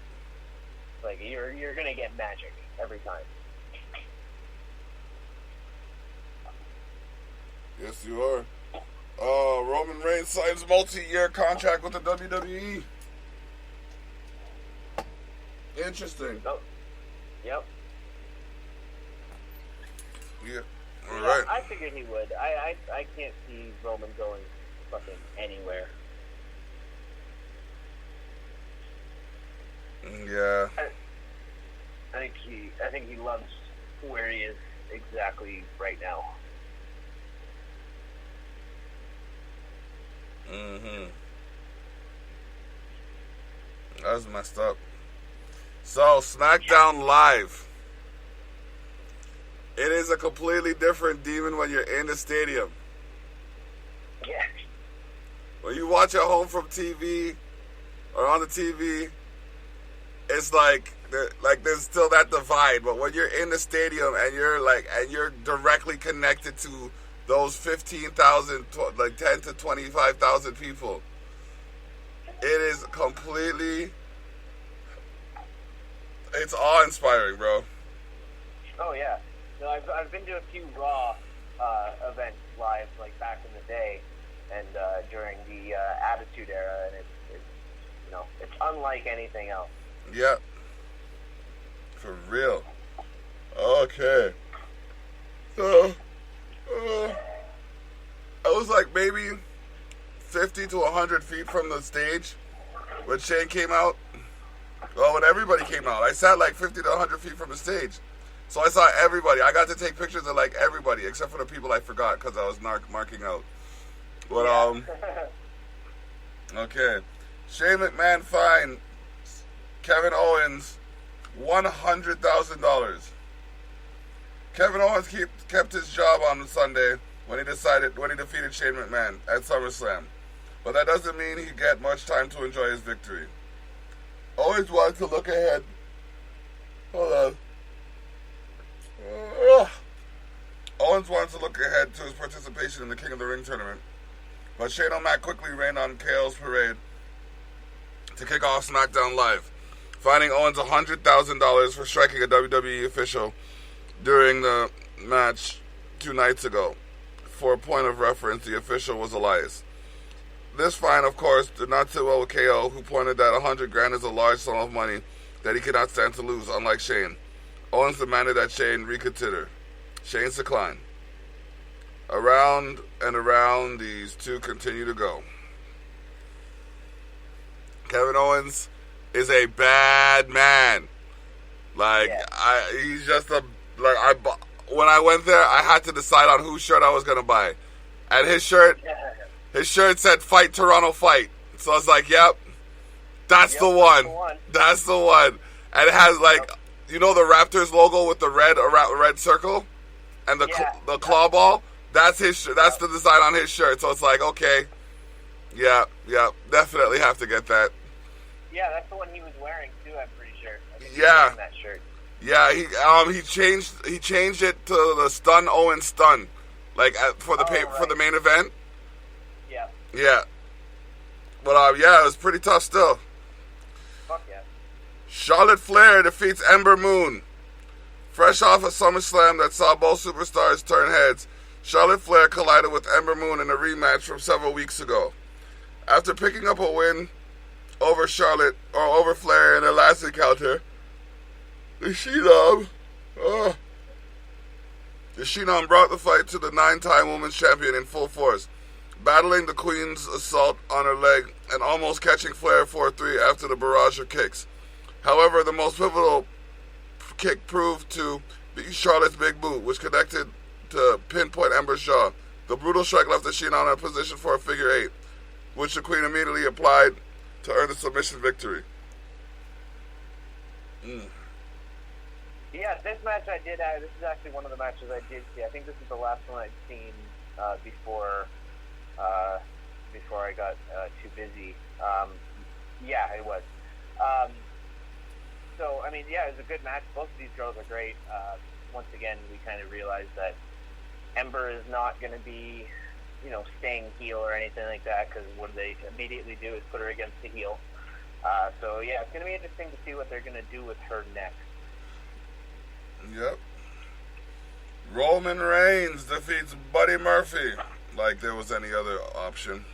You're gonna get magic every time. Yes, you are. Roman Reigns signs multi-year contract with the WWE. Interesting. Oh. Yep. Yeah. All right. I figured he would. I can't see Roman going fucking anywhere. Yeah. I think he loves where he is exactly right now. That was messed up. So, SmackDown Live. It is a completely different demon when you're in the stadium. Yeah. When you watch at home from TV or on the TV, it's like there's still that divide. But when you're in the stadium and you're directly connected to those 15,000, 10 to 25,000 people, It is completely... It's awe-inspiring, bro. Oh, yeah. No, I've been to a few Raw events live, like, back in the day, and during the Attitude Era, and it's unlike anything else. Yeah. For real. Okay. So, I was like maybe 50 to 100 feet from the stage when Shane came out. Well, when everybody came out. I sat like 50 to 100 feet from the stage. So I saw everybody. I got to take pictures of like everybody except for the people I forgot because I was marking out. But, okay. Shane McMahon fined Kevin Owens $100,000. Kevin Owens kept his job on Sunday when he defeated Shane McMahon at SummerSlam. But that doesn't mean he get much time to enjoy his victory. Owens wanted to look ahead. Hold on. Owens wanted to look ahead to his participation in the King of the Ring tournament. But Shane O'Mac quickly rained on KO's parade to kick off SmackDown Live, fining Owens $100,000 for striking a WWE official during the match 2 nights ago. For a point of reference, the official was Elias. This fine, of course, did not sit well with KO, who pointed that $100,000 is a large sum of money that he cannot stand to lose, unlike Shane. Owens demanded that Shane reconsider. Shane's declined. Around and around, these two continue to go. Kevin Owens is a bad man. Like, he's just a... when I went there, I had to decide on whose shirt I was going to buy. And his shirt said, "Fight Toronto Fight." So I was like, yep, that's the one. That's the one. And it has, like, you know the Raptors logo with the red circle? And the claw ball? That's his shirt. That's the design on his shirt. So it's like, okay, yeah, definitely have to get that. Yeah, that's the one he was wearing too, I'm pretty sure. Yeah. That shirt. Yeah, he changed it to the Stun Owens Stun, like for the main event. Yeah. Yeah. But it was pretty tough still. Fuck yeah. Charlotte Flair defeats Ember Moon. Fresh off a SummerSlam that saw both superstars turn heads, Charlotte Flair collided with Ember Moon in a rematch from several weeks ago. After picking up a win over Flair in their last encounter, the She-Dom brought the fight to the 9-time women's champion in full force, battling the Queen's assault on her leg and almost catching Flair 4-3 after the barrage of kicks. However, the most pivotal kick proved to be Charlotte's big boot, which connected to pinpoint Ember's jaw. The brutal strike left the She-Dom in a position for a figure 8, which the Queen immediately applied to earn the submission victory. Yeah, this match I did. This is actually one of the matches I did see. I think this is the last one I'd seen before I got too busy. Yeah, it was. So, I mean, yeah, it was a good match. Both of these girls are great. Once again, we kind of realized that Ember is not going to be, staying heel or anything like that, because what they immediately do is put her against the heel. So, yeah, it's going to be interesting to see what they're going to do with her next. Yep. Roman Reigns defeats Buddy Murphy, like there was any other option.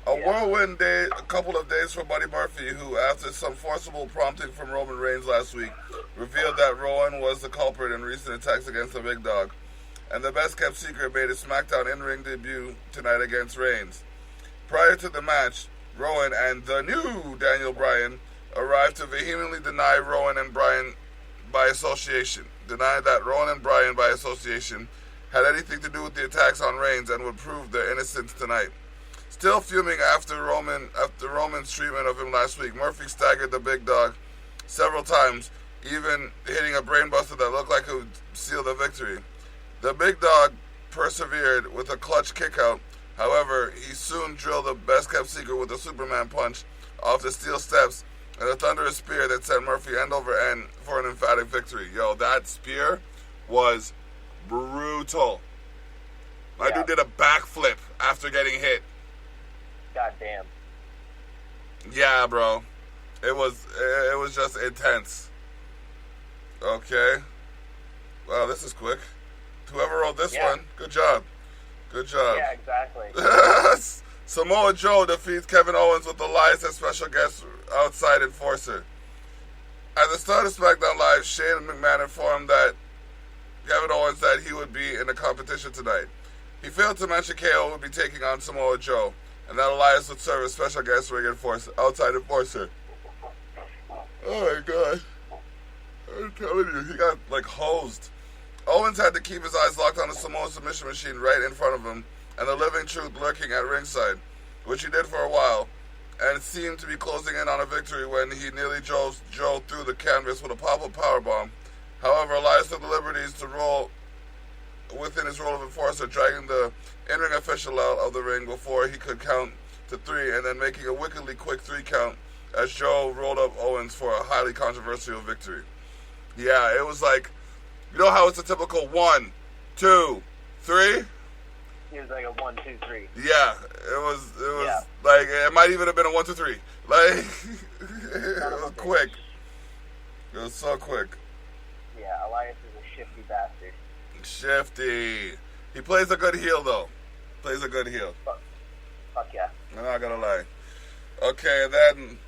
A whirlwind day, a couple of days for Buddy Murphy, who, after some forcible prompting from Roman Reigns last week, revealed that Rowan was the culprit in recent attacks against the Big Dog. And the best-kept secret made his SmackDown in-ring debut tonight against Reigns. Prior to the match, Rowan and the new Daniel Bryan arrived to vehemently deny Rowan and Bryan by association. Denied that Rowan and Bryan by association had anything to do with the attacks on Reigns and would prove their innocence tonight. Still fuming after Roman's treatment of him last week, Murphy staggered the Big Dog several times, even hitting a brainbuster that looked like it would seal the victory. The Big Dog persevered with a clutch kickout. However, he soon drilled the best-kept secret with a Superman punch off the steel steps and a thunderous spear that sent Murphy end over end for an emphatic victory. Yo, that spear was brutal. My dude did a backflip after getting hit. God damn. Yeah, bro. It was just intense. Okay. Wow, this is quick. Whoever wrote this one, good job. Good job. Yeah, exactly. Samoa Joe defeats Kevin Owens with Elias as special guest outside enforcer. At the start of SmackDown Live, Shane McMahon informed that Kevin Owens that he would be in the competition tonight. He failed to mention KO would be taking on Samoa Joe, and that Elias would serve as special guest ring enforcer, outside enforcer. Oh my god. I'm telling you, he got like hosed. Owens had to keep his eyes locked on the Samoan submission machine right in front of him, and the Living Truth lurking at ringside, which he did for a while, and seemed to be closing in on a victory when he nearly drove Joe through the canvas with a pop-up powerbomb. However, Elias took the liberties to roll within his role of enforcer, dragging the in-ring official out of the ring before he could count to 3, and then making a wickedly quick 3 count as Joe rolled up Owens for a highly controversial victory. Yeah, it was like, you know how it's a typical 1, 2, 3? It was like a 1, 2, 3. Yeah, it was like, it might even have been a 1, 2, 3. Like, it was quick. It was so quick. Yeah, Elias is a shifty bastard. Shifty. He plays a good heel, though. Plays a good heel. Fuck yeah. I'm not gonna lie. Okay, then,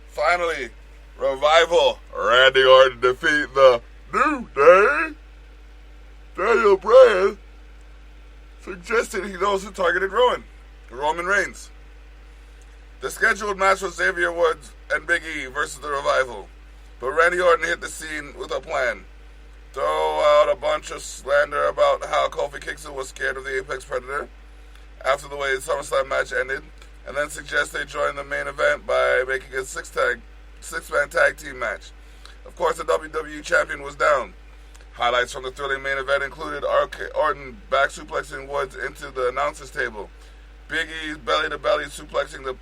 finally, Revival. Randy Orton defeat the New Day. Daniel Bryan suggested he knows who targeted Roman Reigns. The scheduled match was Xavier Woods and Big E versus the Revival, but Randy Orton hit the scene with a plan. Throw out a bunch of slander about how Kofi Kingston was scared of the Apex Predator after the way the SummerSlam match ended, and then suggest they join the main event by making a six-man tag team match. Of course, the WWE champion was down. Highlights from the thrilling main event included Orton back suplexing Woods into the announcer's table, Big E's belly-to-belly suplexing the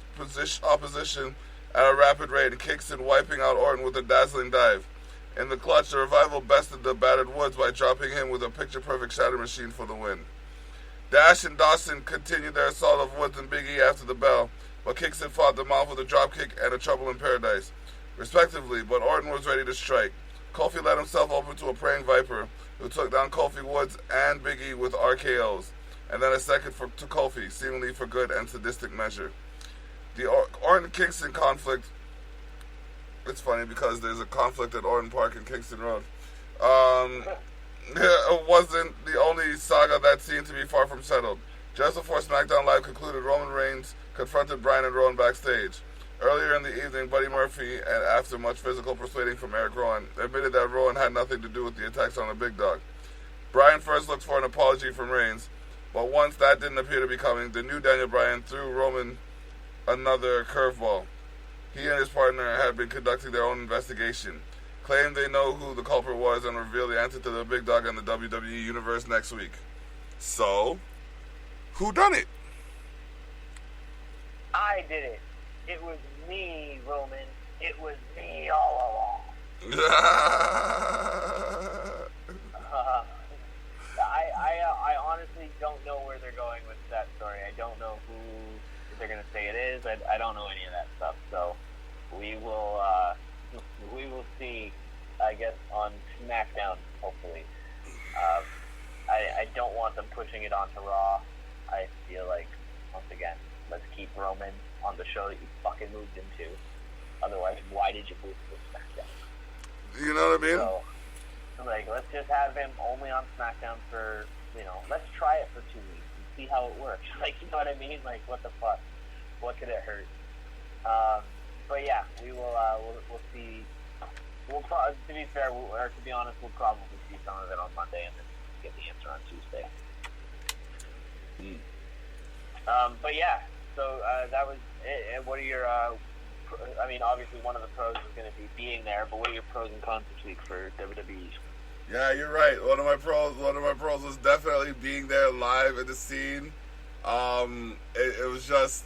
opposition at a rapid rate, and Kingston wiping out Orton with a dazzling dive. In the clutch, the Revival bested the battered Woods by dropping him with a picture-perfect shatter machine for the win. Dash and Dawson continued their assault of Woods and Big E after the bell, but Kingston fought them off with a dropkick and a Trouble in Paradise, respectively, but Orton was ready to strike. Kofi let himself open to a praying Viper, who took down Kofi, Woods, and Big E with RKOs, and then a second to Kofi, seemingly for good and sadistic measure. The Orton-Kingston conflict, it's funny because there's a conflict at Orton Park and Kingston Road, wasn't the only saga that seemed to be far from settled. Just before SmackDown Live concluded, Roman Reigns confronted Bryan and Rowan backstage. Earlier in the evening, Buddy Murphy, and after much physical persuading from Eric Rowan, admitted that Rowan had nothing to do with the attacks on the Big Dog. Bryan first looked for an apology from Reigns, but once that didn't appear to be coming, the new Daniel Bryan threw Roman another curveball. He and his partner had been conducting their own investigation, claimed they know who the culprit was, and revealed the answer to the Big Dog in the WWE Universe next week. So, who done it? I did it. It was me, Roman. It was me all along. I honestly don't know where they're going with that story. I don't know who they're going to say it is. I don't know any of that stuff. So we will see, I guess, on SmackDown, hopefully. I don't want them pushing it onto Raw. I feel like, once again, let's keep Roman on the show that you fucking moved into. Otherwise, why did you move to SmackDown? You know what I mean? So, like, let's just have him only on SmackDown for, let's try it for 2 weeks and see how it works. Like, you know what I mean? Like, what the fuck? What could it hurt? But yeah, we will. We'll see. To be fair, or to be honest, we'll probably see some of it on Monday and then get the answer on Tuesday. But yeah, so that was it. And what are your? Obviously one of the pros is going to be being there, but what are your pros and cons this week for WWE? Yeah, you're right. One of my pros was definitely being there live in the scene. It was just,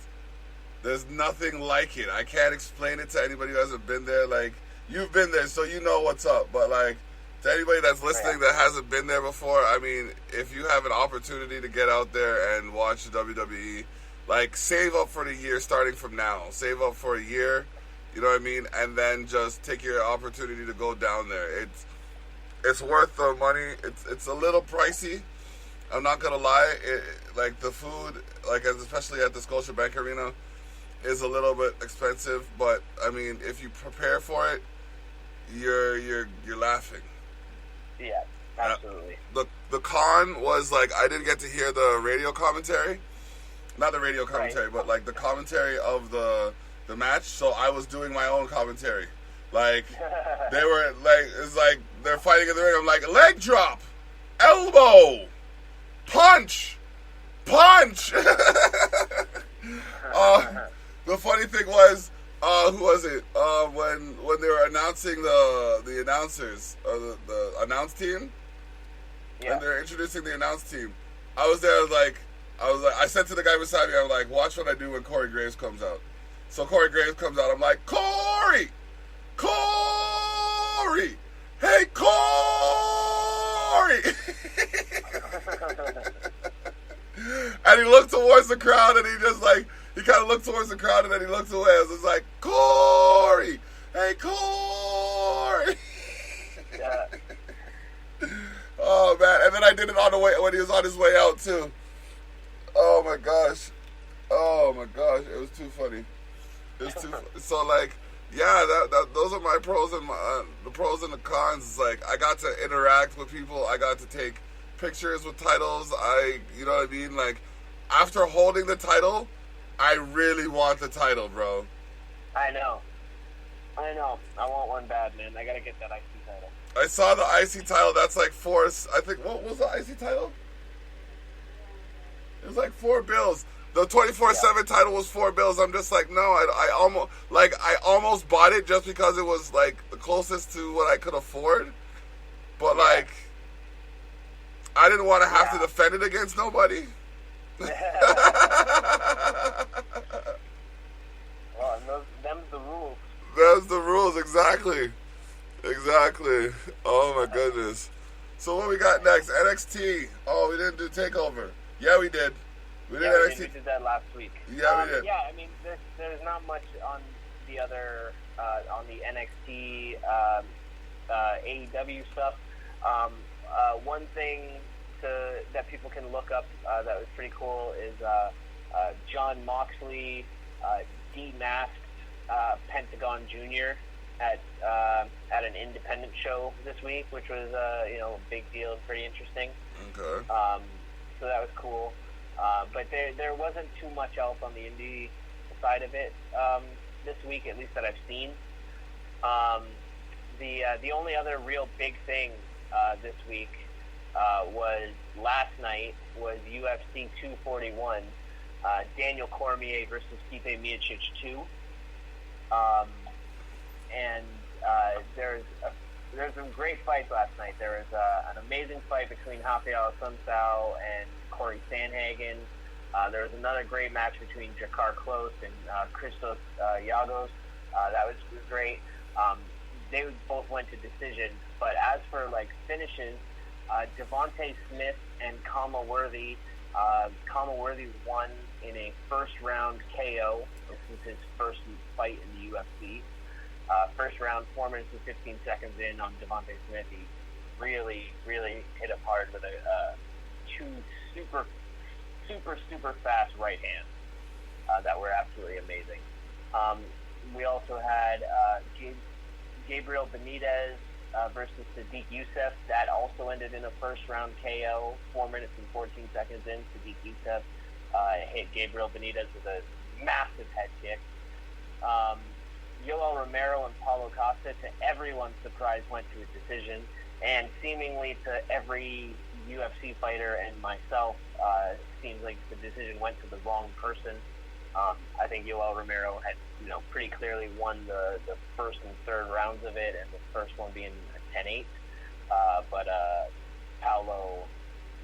there's nothing like it. I can't explain it to anybody who hasn't been there. Like, you've been there, so you know what's up. But, like, to anybody that's listening that hasn't been there before, I mean, if you have an opportunity to get out there and watch WWE Like, save up for the year starting from now. Save up for a year, you know what I mean? And then just take your opportunity to go down there. It's worth the money. It's a little pricey. I'm not going to lie. Like, the food, like, especially at the Scotiabank Arena, is a little bit expensive. But, I mean, if you prepare for it, you're laughing. Yeah, absolutely. The con was, like, I didn't get to hear the radio commentary. Not the radio commentary, right. But, like, the commentary of the match. So I was doing my own commentary. Like, they were, like, it's like they're fighting in the ring. I'm like, leg drop, elbow, punch. The funny thing was, who was it? When they were announcing the announcers, the announce team, and they're introducing the announce team, I was there. I said to the guy beside me, I'm like, watch what I do when Corey Graves comes out. So Corey Graves comes out. I'm like, Corey, hey Corey. And he looked towards the crowd, and he kind of looked towards the crowd, and then he looked away. I was like, Corey, hey Corey. Yeah. Oh man! And then I did it on the way when he was on his way out too. Oh my gosh! It was too funny. It was too. So like, yeah, those are my pros and the pros and the cons. It's like I got to interact with people. I got to take pictures with titles. You know what I mean? Like, after holding the title, I really want the title, bro. I know. I want one bad, man. I gotta get that IC title. I saw the IC title. That's like four. I think, what was the IC title? It was like $4 bills. The 24/7 title was $4 bills. I'm just like, no. I almost bought it just because it was like the closest to what I could afford. But like, I didn't want to have to defend it against nobody. Well, them's the rules. That's the rules, exactly. Oh my goodness. So what we got next? NXT. Oh, we didn't do TakeOver. Yeah, we did. We did NXT. We did that last week. Yeah, we did. Yeah, I mean, there's not much on the other on the NXT AEW stuff. One thing that people can look up that was pretty cool is John Moxley demasked Pentagon Jr. at an independent show this week, which was a big deal and pretty interesting. Okay. So that was cool. But there wasn't too much else on the indie side of it this week, at least that I've seen. The only other real big thing this week was last night was UFC 241, Daniel Cormier versus Stipe Miocic 2. And there's some great fights last night. There was an amazing fight between Rafael Sunsao and Corey Sanhagen. There was another great match between Jakar Close and Christos Yagos. That was great. They both went to decision. But as for like finishes, Devontae Smith and Kama Worthy won in a first-round KO. This was his first fight in the UFC. First round, 4 minutes and 15 seconds in on Devontae Smith. He really hit him hard with two super fast right hands that were absolutely amazing. We also had Gabriel Benitez versus Sadiq Youssef. That also ended in a first round KO, 4 minutes and 14 seconds in. Sadiq Youssef hit Gabriel Benitez with a massive head kick. Yoel Romero and Paulo Costa, to everyone's surprise, went to a decision, and seemingly to every UFC fighter and myself, seems like the decision went to the wrong person. I think Yoel Romero had, pretty clearly won the first and third rounds of it, and the first one being a 10-8. But Paulo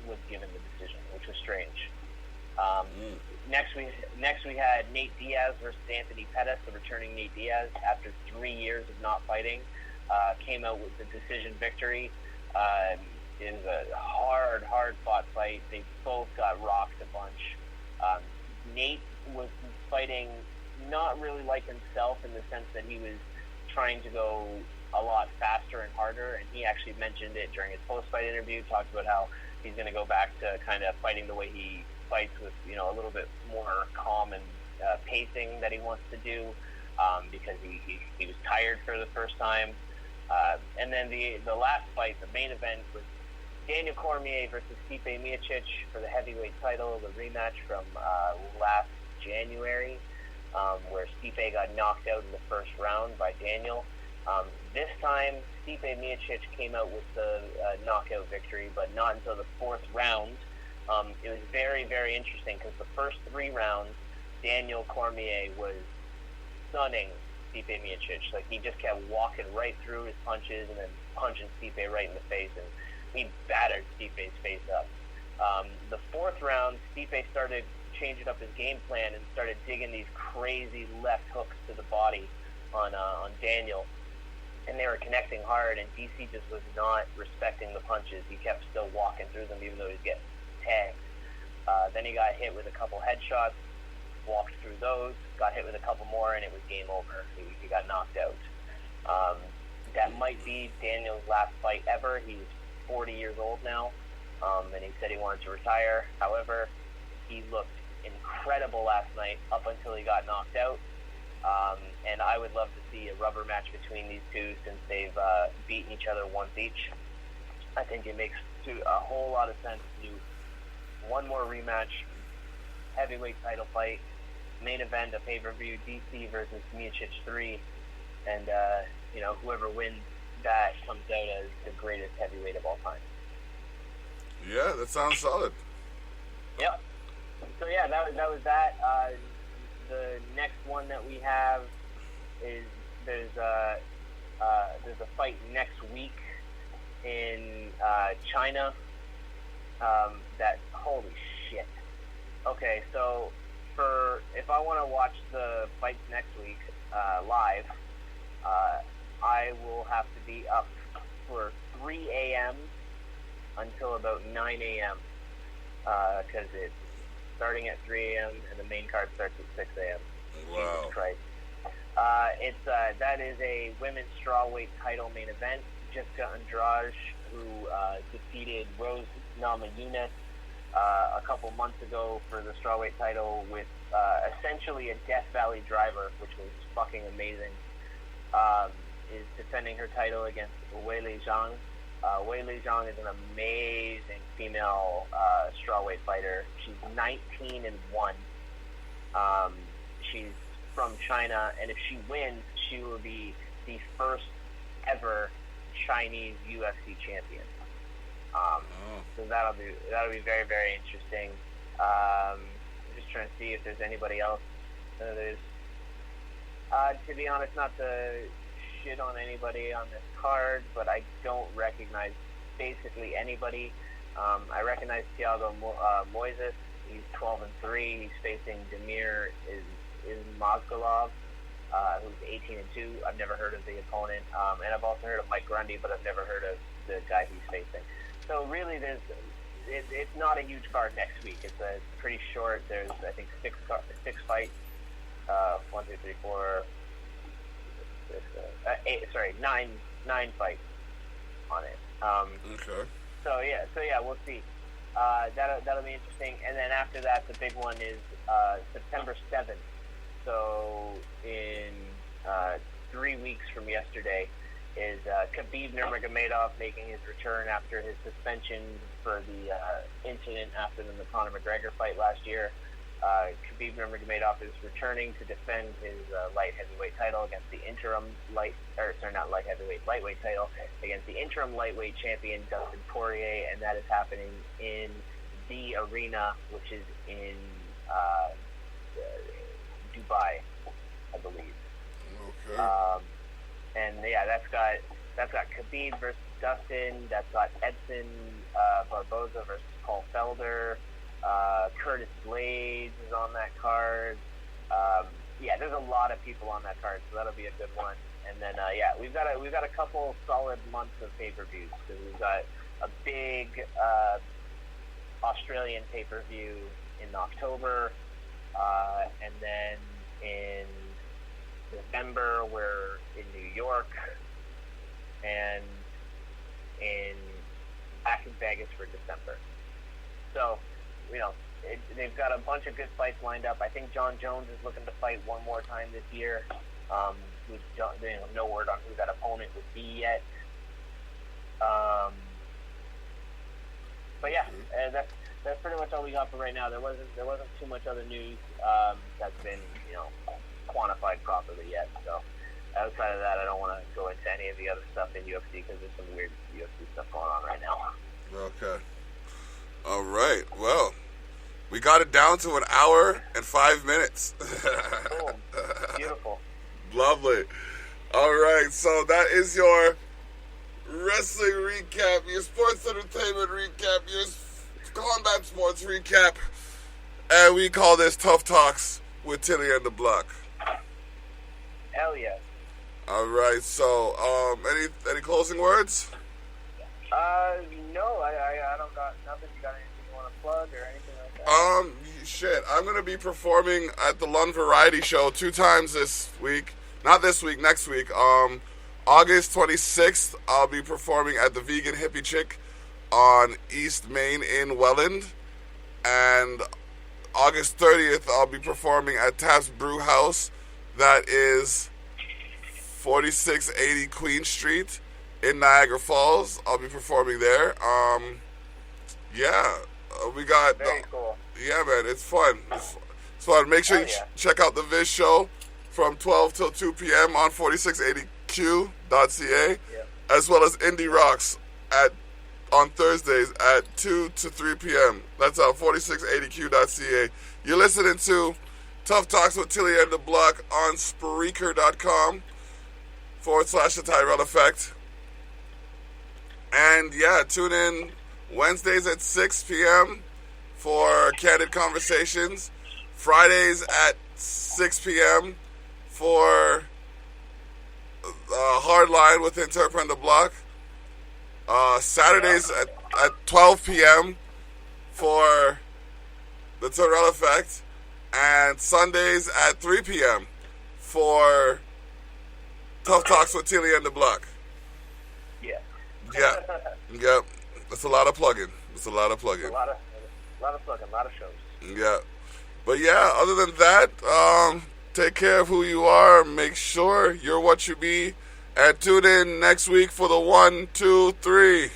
was given the decision, which was strange. Next we had Nate Diaz versus Anthony Pettis, the returning Nate Diaz, after 3 years of not fighting, came out with the decision victory. It was a hard fought fight. They both got rocked a bunch. Nate was fighting not really like himself in the sense that he was trying to go a lot faster and harder, and he actually mentioned it during his post-fight interview, talked about how he's going to go back to kind of fighting the way he fights with, a little bit more calm and pacing that he wants to do, because he was tired for the first time. And then the last fight, the main event, was Daniel Cormier versus Stipe Miocic for the heavyweight title, the rematch from last January, where Stipe got knocked out in the first round by Daniel. This time, Stipe Miocic came out with the knockout victory, but not until the fourth round. It was very, very interesting because the first 3 rounds, Daniel Cormier was stunning Stipe Miocic. Like, he just kept walking right through his punches and then punching Stipe right in the face, and he battered Stipe's face up. The fourth round, Stipe started changing up his game plan and started digging these crazy left hooks to the body on Daniel. And they were connecting hard, and DC just was not respecting the punches. He kept still walking through them, even though he was getting tagged. Then he got hit with a couple headshots, walked through those, got hit with a couple more, and it was game over. He got knocked out. That might be Daniel's last fight ever. He's 40 years old now, and he said he wanted to retire. However, he looked incredible last night up until he got knocked out. And I would love to see a rubber match between these two since they've beaten each other once each. I think it makes a whole lot of sense to do one more rematch, heavyweight title fight, main event, a pay-per-view, DC versus Miocic 3, and whoever wins that comes out as the greatest heavyweight of all time. Yeah, that sounds solid. Yep. So yeah, that was that. The next one that we have is there's a fight next week in China. That, holy shit. Okay, so if I want to watch the fights next week live, I will have to be up for 3 a.m. until about 9 a.m. Because it's starting at 3 a.m. and the main card starts at 6 a.m. Wow. Jesus Christ. That is a women's strawweight title main event. Jessica Andrade, who defeated Rose Namajunas a couple months ago for the strawweight title with essentially a Death Valley driver, which was fucking amazing, is defending her title against Weili Zhang. Weili Zhang is an amazing female strawweight fighter. She's 19-1. She's from China, and if she wins, she will be the first ever Chinese UFC champion. So that'll be very, very interesting. I'm just trying to see if there's anybody else. To be honest, not to shit on anybody on this card, but I don't recognize basically anybody. I recognize Thiago Moises. He's 12-3. He's facing Damir Ismagulov, who's 18-2. I've never heard of the opponent, and I've also heard of Mike Grundy, but I've never heard of the guy he's facing. So really, it's not a huge card next week. It's pretty short. There's, I think, six fights. 1, 2, 3, 4. Nine fights on it. Okay. So yeah, we'll see. That'll be interesting. And then after that, the big one is September 7th. So in 3 weeks from yesterday is Khabib Nurmagomedov making his return after his suspension for the incident after the Conor McGregor fight last year. Khabib Nurmagomedov is returning to defend his light heavyweight title against the interim lightweight title against the interim lightweight champion Dustin Poirier, and that is happening in the arena, which is in Dubai, I believe. Okay. And yeah, that's got Khabib versus Dustin. That's got Edson Barboza versus Paul Felder. Curtis Blades is on that card. Yeah, there's a lot of people on that card, so that'll be a good one. And then we've got a couple solid months of pay-per-views, because we've got a big Australian pay-per-view in October. And then in November, we're in New York, and back in Vegas for December. So, they've got a bunch of good fights lined up. I think John Jones is looking to fight one more time this year. No word on who that opponent would be yet. But yeah, that's pretty much all we got for right now. There wasn't too much other news that's been quantified properly yet. So outside of that, I don't want to go into any of the other stuff in UFC because there's some weird UFC stuff going on right now. Okay. All right. Well, we got it down to an hour and 5 minutes. Boom. Beautiful. Lovely. All right. So that is your wrestling recap, your sports entertainment recap, your combat sports recap, and we call this Tough Talks with Thili and Dablock. Hell yeah. All right. So, any closing words? No, I don't got nothing. You got anything you want to plug or anything like that? Shit. I'm gonna be performing at the Lund Variety Show 2 times this week. Not this week, next week. August 26th, I'll be performing at the Vegan Hippie Chick on East Main in Welland. And August 30th, I'll be performing at Taft's Brew House. That is 4680 Queen Street in Niagara Falls. I'll be performing there. We got... Very cool. Yeah, man, it's fun. It's fun. Make sure you check out the Viz show from 12 till 2 p.m. on 4680q.ca, as well as Indie Rocks on Thursdays at 2 to 3 p.m. That's on 4680q.ca. You're listening to Tough Talks with Thili and Dablock on Spreaker.com/The Tyrell Effect. And tune in Wednesdays at 6 p.m. for Candid Conversations. Fridays at 6 p.m. for Hardline with Interpret and Dablock. Saturdays at 12 p.m. for the Tyrell Effect. And Sundays at 3 p.m. for Tough Talks with Thili and Dablock. Yeah. Yeah. That's a lot of plugging. A lot of plugging, a lot of shows. Yeah. But other than that, take care of who you are. Make sure you're what you be. And tune in next week for the 1, 2, 3.